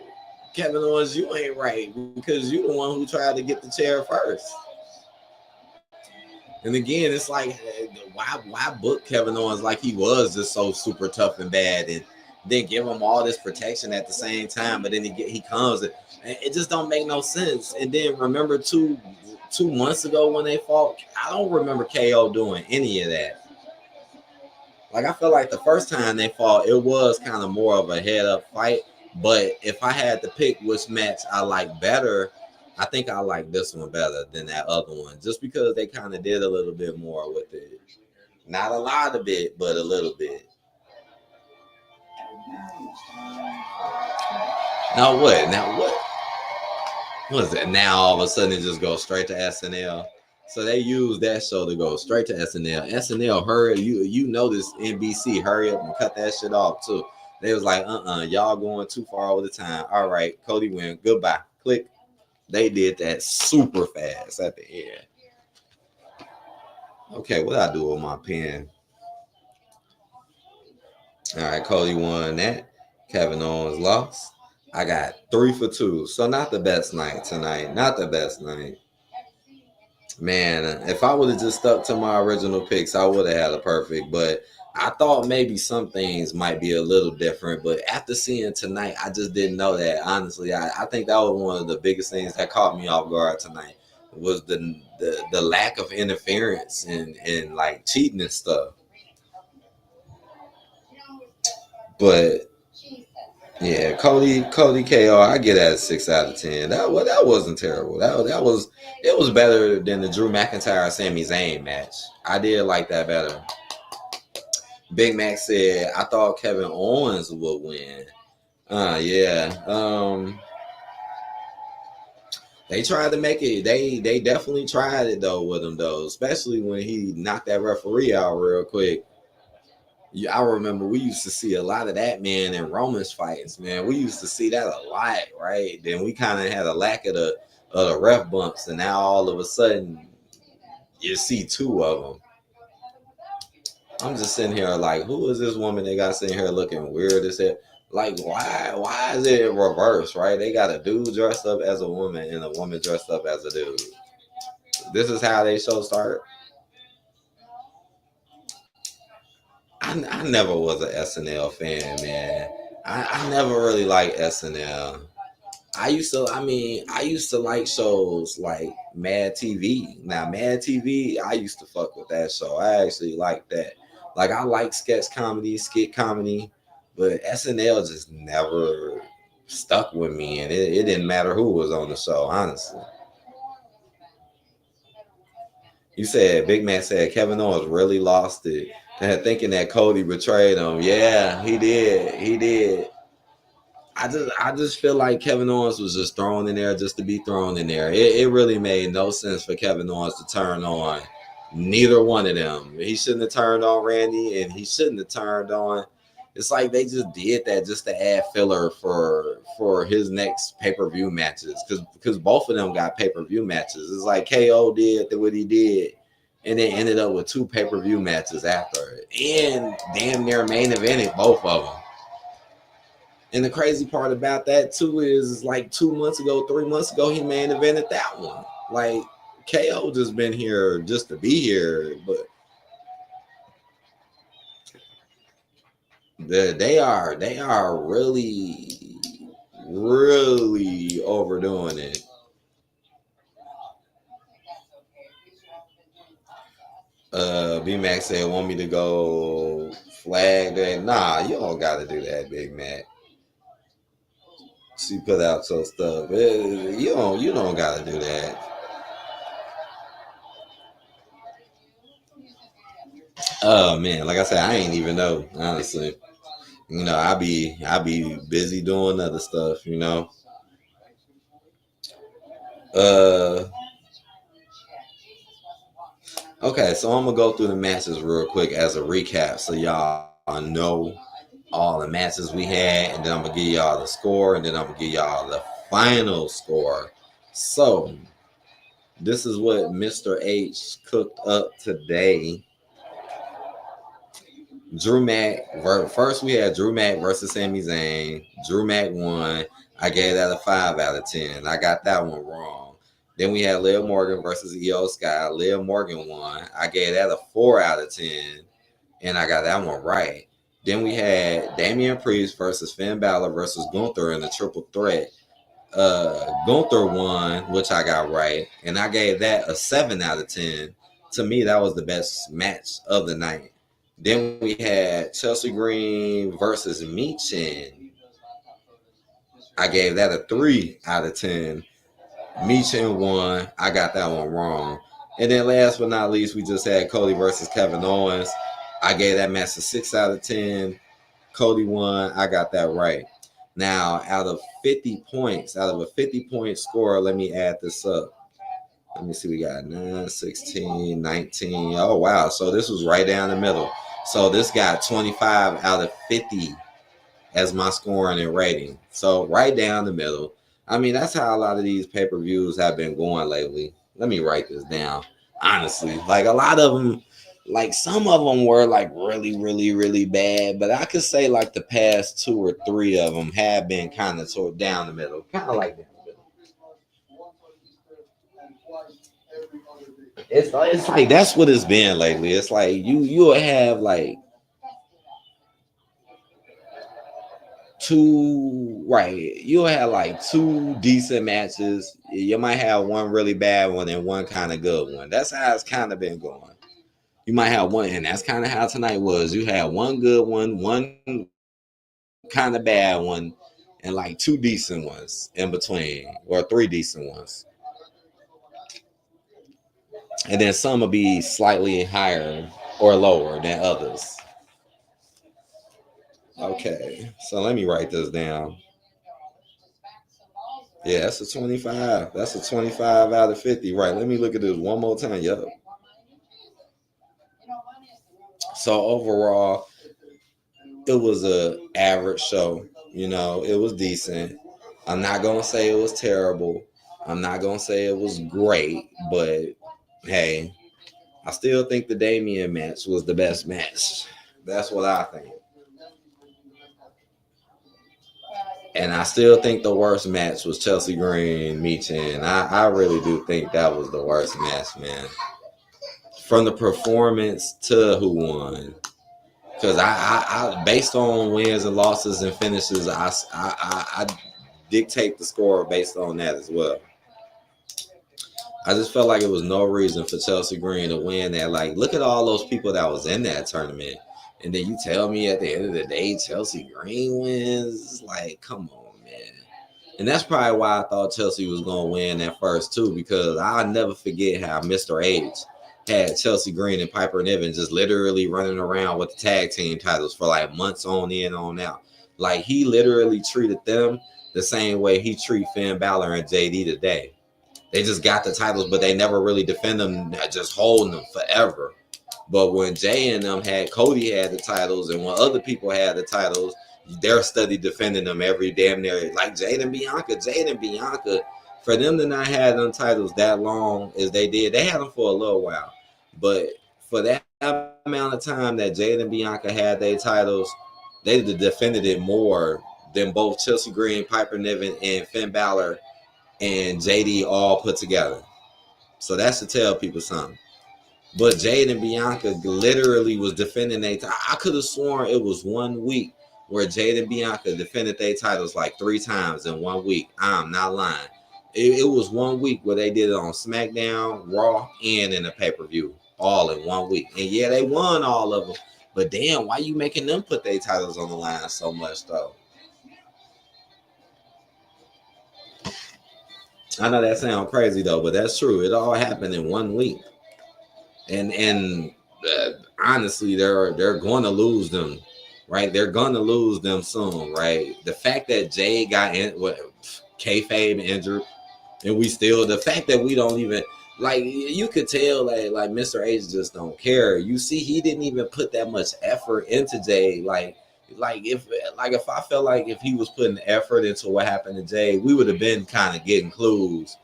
[SPEAKER 1] Kevin Owens, you ain't right because you the one who tried to get the chair first. And again, it's like, why book Kevin Owens like he was just so super tough and bad, and then give him all this protection at the same time, but then he comes, and it just don't make no sense. And then remember too, 2 months ago when they fought, I don't remember KO doing any of that. Like, I feel like the first time they fought, it was kind of more of a head-up fight. But if I had to pick which match I like better, I think I like this one better than that other one. Just because they kind of did a little bit more with it. Not a lot of it, but a little bit. Now what? What is that? Now all of a sudden it just goes straight to SNL. So they use that show to go straight to SNL. SNL, hurry, you know this NBC, hurry up and cut that shit off too. They was like, y'all going too far over the time. All right, Cody win. Goodbye. Click. They did that super fast at the end. Okay, what I do with my pen? All right, Cody won that. Kevin Owens lost. I got 3 for 2. So not the best night tonight. Not the best night. Man, if I would have just stuck to my original picks, I would have had a perfect. But I thought maybe some things might be a little different. But after seeing tonight, I just didn't know that. Honestly, I think that was one of the biggest things that caught me off guard tonight was the lack of interference and like cheating and stuff. But yeah, Cody KO, I get that a 6 out of 10. That wasn't terrible. That was it was better than the Drew McIntyre Sami Zayn match. I did like that better. Big Mac said I thought Kevin Owens would win. Yeah. They tried to make it. They definitely tried it though with him though, especially when he knocked that referee out real quick. I remember we used to see a lot of that, man, in Roman's fights, man. We used to see that a lot, right? Then we kind of had a lack of the ref bumps, and now all of a sudden you see 2 of them. I'm just sitting here like, who is this woman they got sitting here looking weird as hell? Like, why is it reverse, right? They got a dude dressed up as a woman and a woman dressed up as a dude. This is how they show start. I never was an SNL fan, man. I never really liked SNL. I used to like shows like Mad TV. Now, Mad TV, I used to fuck with that show. I actually like that. Like, I like sketch comedy, skit comedy, but SNL just never stuck with me, and it didn't matter who was on the show, honestly. You said Big Man said Kevin Owens really lost it, thinking that Cody betrayed him. Yeah, he did. He did. I just feel like Kevin Owens was just thrown in there just to be thrown in there. It really made no sense for Kevin Owens to turn on neither one of them. He shouldn't have turned on Randy, and he shouldn't have turned on. It's like they just did that just to add filler for his next pay-per-view matches because both of them got pay-per-view matches. It's like KO did what he did, and then ended up with 2 pay-per-view matches after it, and damn near main evented both of them. And the crazy part about that too is like 2 months ago, 3 months ago, he main evented that one. Like, KO just been here just to be here, but they are really overdoing it. B Mac said want me to go flag that. Nah, you don't gotta do that, Big Mac. She put out some stuff. You don't gotta do that. Oh man, like I said, I ain't even know, honestly. You know, I be busy doing other stuff, you know. Uh okay, so I'm gonna go through the matches real quick as a recap so y'all know all the matches we had, and then I'm gonna give y'all the score, and then I'm gonna give y'all the final score. So this is what Mr. H cooked up today. Drew Mac. First, we had Drew Mac versus Sami Zayn. Drew Mac won. I gave that a 5 out of 10. I got that one wrong. Then we had Liv Morgan versus Io Sky. Liv Morgan won. I gave that a 4 out of 10, and I got that one right. Then we had Damian Priest versus Finn Bálor versus Gunther in a triple threat. Gunther won, which I got right, and I gave that a 7 out of 10. To me, that was the best match of the night. Then we had Chelsea Green versus Michin. I gave that a 3 out of 10. Michin won. I got that one wrong. And then last but not least, we just had Cody versus Kevin Owens. I gave that match a 6 out of 10. Cody won. I got that right. Now, out of 50 points, out of a 50-point score, let me add this up. Let me see. We got 9, 16, 19. Oh, wow. So this was right down the middle. So this got 25 out of 50 as my scoring and rating. So right down the middle. I mean, that's how a lot of these pay-per-views have been going lately. Let me write this down. Honestly, like a lot of them, like some of them were like really, really, really bad. But I could say like the past 2 or 3 of them have been kind of sort of down the middle. Kind of like down the middle. It's like that's what it's been lately. It's like you'll have like you'll have like 2 decent matches. You might have one really bad one and one kind of good one. That's how it's kind of been going. You might have one, and that's kind of how tonight was. You had one good one kind of bad one, and like 2 decent ones in between, or 3 decent ones. And then some will be slightly higher or lower than others. Okay, so let me write this down. Yeah, that's a 25. That's a 25 out of 50. Right. Let me look at this one more time. Yup. So overall, it was a average show. You know, it was decent. I'm not gonna say it was terrible. I'm not gonna say it was great, but hey, I still think the Damian match was the best match. That's what I think. And I still think the worst match was Chelsea Green, Michin. I really do think that was the worst match, man. From the performance to who won. Because I based on wins and losses and finishes, I dictate the score based on that as well. I just felt like it was no reason for Chelsea Green to win that. Like, look at all those people that was in that tournament. And then you tell me at the end of the day, Chelsea Green wins. Like, come on, man. And that's probably why I thought Chelsea was going to win at first, too, because I'll never forget how Mr. H had Chelsea Green and Piper Niven just literally running around with the tag team titles for like months on in, on out. Like, he literally treated them the same way he treat Finn Balor and JD today. They just got the titles, but they never really defend them, just holding them forever. But when Jay and them had, Cody had the titles, and when other people had the titles, they're steady defending them every damn near. Like Jade and Bianca, for them to not have them titles that long as they did, they had them for a little while. But for that amount of time that Jade and Bianca had their titles, they defended it more than both Chelsea Green, Piper Niven, and Finn Balor and JD all put together. So that's to tell people something. But Jade and Bianca literally was defending their I could have sworn it was 1 week where Jade and Bianca defended their titles like 3 times in 1 week. I'm not lying. It was 1 week where they did it on SmackDown, Raw, and in the pay-per-view, all in 1 week. And yeah, they won all of them. But damn, why you making them put their titles on the line so much, though? I know that sounds crazy, though, but that's true. It all happened in 1 week. And honestly, they're going to lose them, right? They're going to lose them soon, right? The fact that Jay got kayfabe injured, and we still, the fact that we don't even, like, you could tell like Mr. H just don't care. You see, he didn't even put that much effort into Jay. Like if I felt like if he was putting effort into what happened to Jay, we would have been kind of getting clues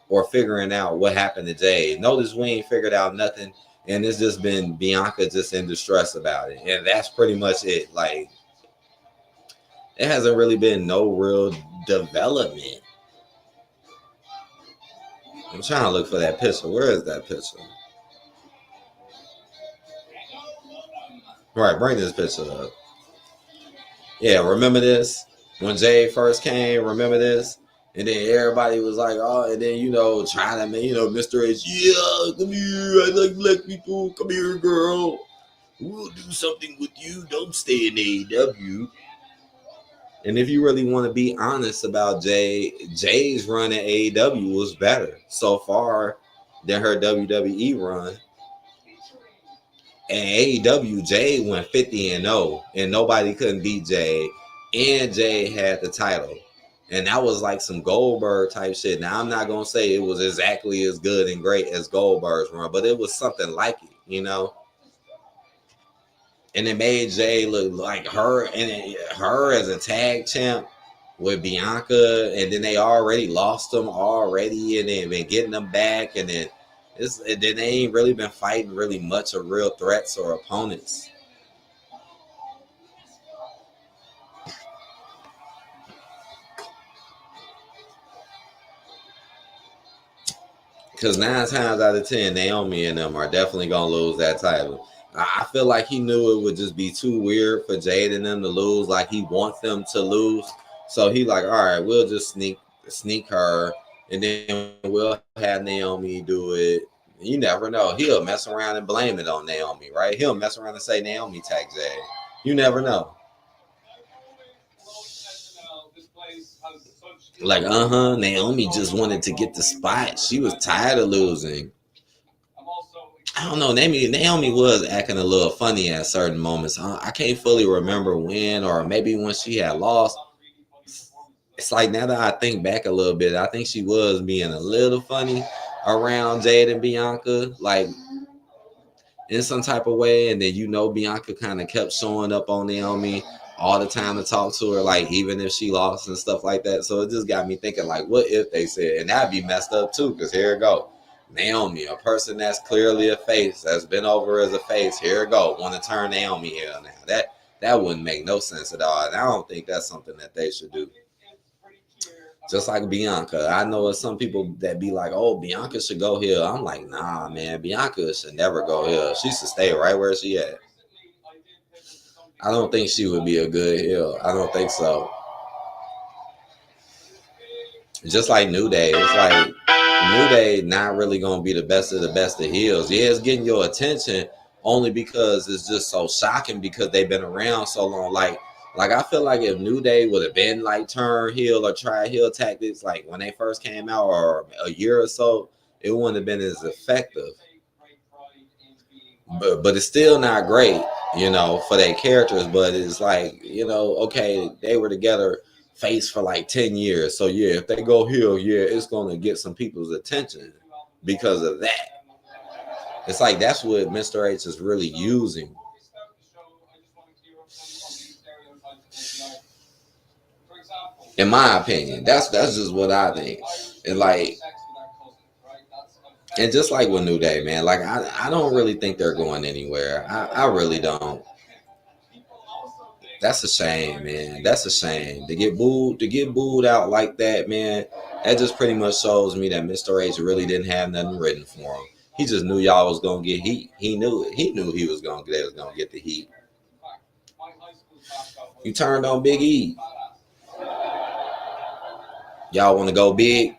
[SPEAKER 1] or figuring out what happened to Jay. Notice we ain't figured out nothing, and it's just been Bianca just in distress about it, and that's pretty much it. Like, it hasn't really been no real development. I'm trying to look for that picture. Where is that picture? All right, bring this picture up. Yeah, remember this? When Jay first came, remember this? And then everybody was like, oh, and then, trying to make, Mr. H, yeah, come here. I like black people. Come here, girl. We'll do something with you. Don't stay in AEW. And if you really want to be honest about Jay's run at AEW was better so far than her WWE run. And AEW, Jay went 50-0, and nobody couldn't beat Jay. And Jay had the title. And that was like some Goldberg type shit. Now, I'm not going to say it was exactly as good and great as Goldberg's run, but it was something like it. And it made Jay look like her as a tag champ with Bianca, and then they already lost them already, and they've been getting them back, and then they ain't really been fighting really much of real threats or opponents. Because 9 times out of 10, Naomi and them are definitely gonna lose that title. I feel like he knew it would just be too weird for Jade and them to lose. Like, he wants them to lose, so he like, all right, we'll just sneak her, and then we'll have Naomi do it. You never know. He'll mess around and blame it on Naomi, right? He'll mess around and say Naomi tagged Jade. You never know. Like, Naomi just wanted to get the spot. She was tired of losing. I don't know. Naomi was acting a little funny at certain moments. I can't fully remember when, or maybe when she had lost. It's like, now that I think back a little bit, I think she was being a little funny around Jade and Bianca, like in some type of way. And then, Bianca kind of kept showing up on Naomi all the time to talk to her, like, even if she lost and stuff like that. So it just got me thinking, like, what if they said, and that'd be messed up too, because here it go. Naomi, a person that's clearly a face, that's been over as a face, here it go, want to turn Naomi here now. That wouldn't make no sense at all. And I don't think that's something that they should do. Just like Bianca. I know some people that be like, oh, Bianca should go here. I'm like, nah, man, Bianca should never go here. She should stay right where she at. I don't think she would be a good heel. I don't think so. Just like New Day. It's like New Day not really going to be the best of heels. Yeah, it's getting your attention only because it's just so shocking because they've been around so long. Like I feel like if New Day would have been like turn heel or try heel tactics like when they first came out or a year or so, it wouldn't have been as effective. But it's still not great, for their characters. But it's like, okay, they were together face for like 10 years. So yeah, if they go heel, yeah, it's gonna get some people's attention because of that. It's like that's what Mr. H is really using. In my opinion, that's just what I think. And just like with New Day, man, like I don't really think they're going anywhere. I really don't. That's a shame, man. That's a shame. To get booed out like that, man, that just pretty much shows me that Mr. H really didn't have nothing written for him. He just knew y'all was gonna get heat. He knew it. He knew they was gonna get the heat. You turned on Big E. Y'all want to go big?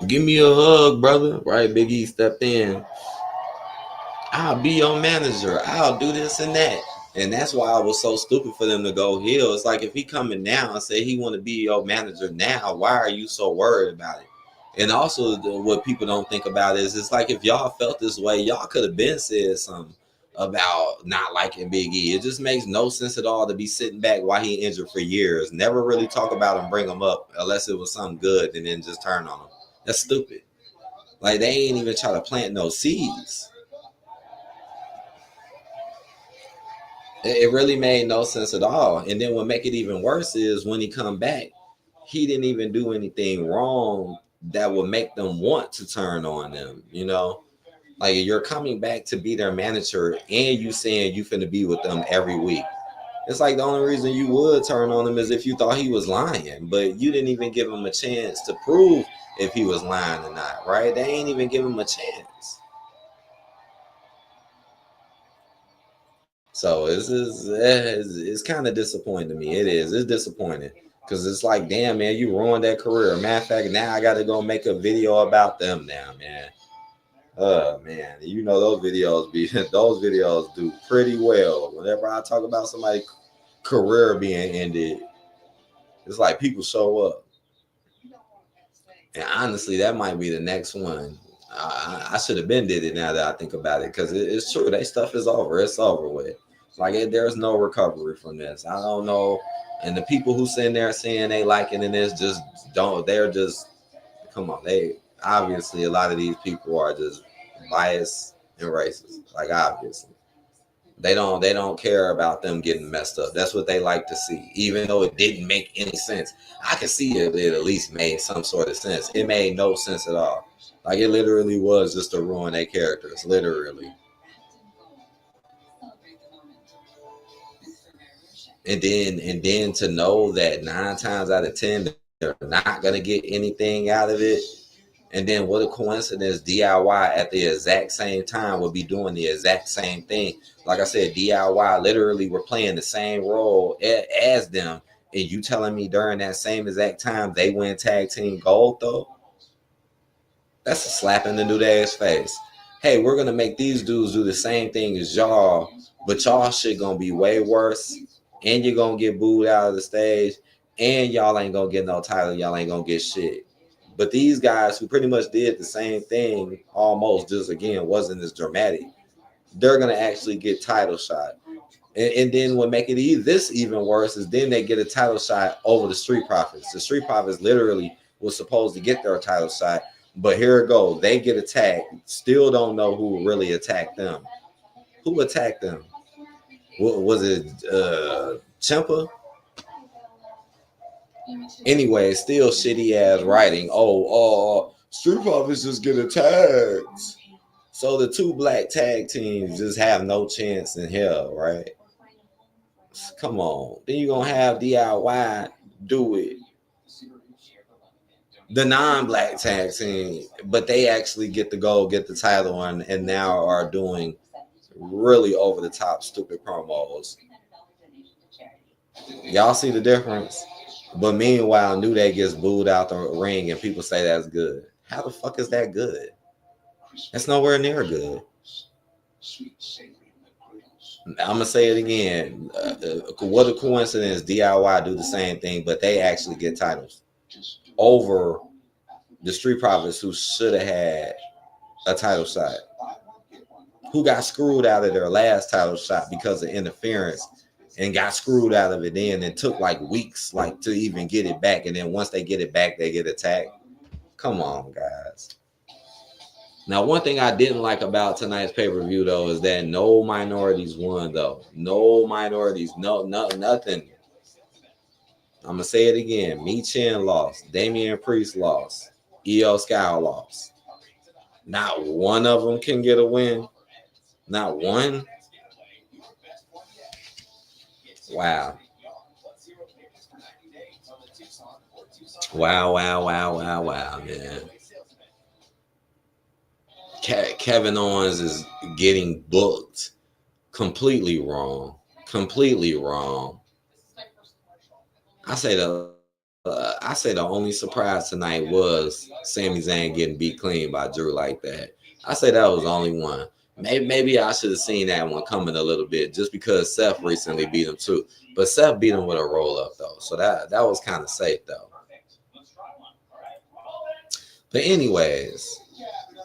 [SPEAKER 1] Give me a hug, brother. Right? Big E stepped in. I'll be your manager. I'll do this and that. And that's why I was so stupid for them to go heel. It's like if he coming now and say he want to be your manager now, why are you so worried about it? And also what people don't think about is it's like if y'all felt this way, y'all could have been said something about not liking Big E. It just makes no sense at all to be sitting back while he injured for years. Never really talk about him, bring him up unless it was something good and then just turn on him. That's stupid. Like they ain't even try to plant no seeds. It really made no sense at all. And then what make it even worse is when he come back, he didn't even do anything wrong that would make them want to turn on them, Like you're coming back to be their manager and you saying you finna be with them every week. It's like the only reason you would turn on him is if you thought he was lying, but you didn't even give him a chance to prove if he was lying or not, right? They ain't even give him a chance. So it's kind of disappointing to me. It is. It's disappointing because it's like, damn, man, you ruined that career. Matter of fact, now I got to go make a video about them now, man. Man, you know those videos do pretty well. Whenever I talk about somebody's career being ended, it's like people show up. And honestly, that might be the next one. I should have been did it now that I think about it, because it's true. That stuff is over. It's over with. Like there's no recovery from this. I don't know. And the people who sitting there saying they liking in this just don't. They're just, come on. They obviously, a lot of these people are just biased and racist. Like obviously. They don't care about them getting messed up. That's what they like to see, even though it didn't make any sense. I could see it at least made some sort of sense. It made no sense at all. Like it literally was just to ruin their characters, literally. And then to know that 9 times out of 10 they're not gonna get anything out of it. And then what a coincidence, DIY at the exact same time would be doing the exact same thing. Like I said, DIY literally were playing the same role as them. And you telling me during that same exact time they win tag team gold though? That's a slap in the New Day's face. Hey, we're going to make these dudes do the same thing as y'all, but y'all shit going to be way worse. And you're going to get booed out of the stage. And y'all ain't going to get no title. Y'all ain't going to get shit. But these guys who pretty much did the same thing, almost just again wasn't as dramatic, they're gonna actually get title shot. And then what make it this even worse is then they get a title shot over the Street Profits. The Street Profits literally was supposed to get their title shot, but here it goes. They get attacked. Still don't know who really attacked them. Who attacked them? Was it Ciampa? Anyway, still shitty ass writing. Street Profits just get attacked. So the 2 black tag teams just have no chance in hell, right? Come on. Then you're going to have DIY do it. The non-black tag team, but they actually get the gold, get the title, and now are doing really over the top stupid promos. Y'all see the difference? But meanwhile, New Day gets booed out the ring and people say that's good. How the fuck is that good? That's nowhere near good. I'm going to say it again. What a coincidence. DIY do the same thing, but they actually get titles over the Street Profits, who should have had a title shot, who got screwed out of their last title shot because of interference and got screwed out of it then, and took like weeks like to even get it back. And then once they get it back, they get attacked. Come on, guys. Now, one thing I didn't like about tonight's pay-per-view, though, is that no minorities won, though. No minorities. No, nothing. I'm going to say it again. Michin lost. Damian Priest lost. Io Sky lost. Not one of them can get a win. Not one. Wow. Wow, man. Kevin Owens is getting booked completely wrong. Completely wrong. I say the only surprise tonight was Sami Zayn getting beat clean by Drew like that. I say that was the only one. Maybe I should have seen that one coming a little bit, just because Seth recently beat him too. But Seth beat him with a roll up though, so that was kind of safe though. But anyways,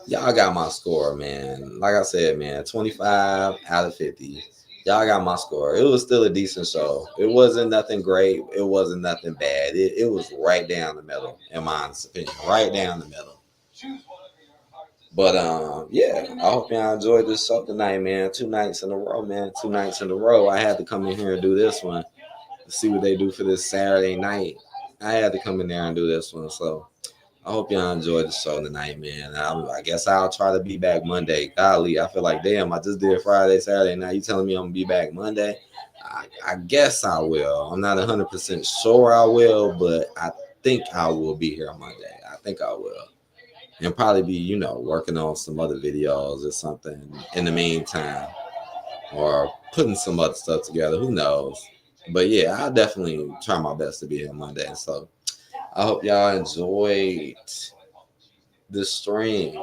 [SPEAKER 1] y'all got my score, man. Like I said, man, 25 out of 50. Y'all got my score. It was still a decent show. It wasn't nothing great. It wasn't nothing bad. It was right down the middle, in my honest opinion. Right down the middle. But yeah, I hope y'all enjoyed this show tonight, man. 2 nights in a row, man. 2 nights in a row. I had to come in here and do this one to see what they do for this Saturday night. I had to come in there and do this one. So I hope y'all enjoyed the show tonight, man. I guess I'll try to be back Monday. Golly, I feel like, damn, I just did Friday, Saturday. Now you telling me I'm going to be back Monday? I guess I will. I'm not 100% sure I will, but I think I will be here Monday. I think I will. And probably be, working on some other videos or something in the meantime. Or putting some other stuff together. Who knows? But yeah, I'll definitely try my best to be here Monday. So I hope y'all enjoyed the stream.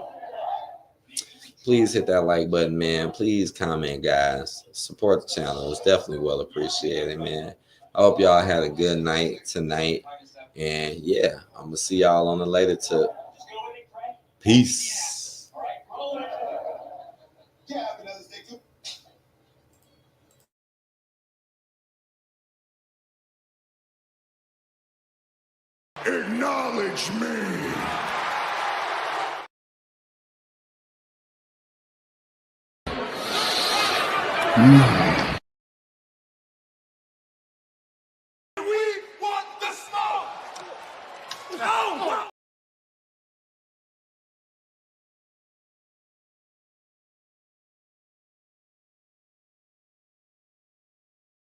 [SPEAKER 1] Please hit that like button, man. Please comment, guys. Support the channel. It's definitely well appreciated, man. I hope y'all had a good night tonight. And yeah, I'm going to see y'all on the later tip. Peace.
[SPEAKER 3] Acknowledge me. We want the smoke! No!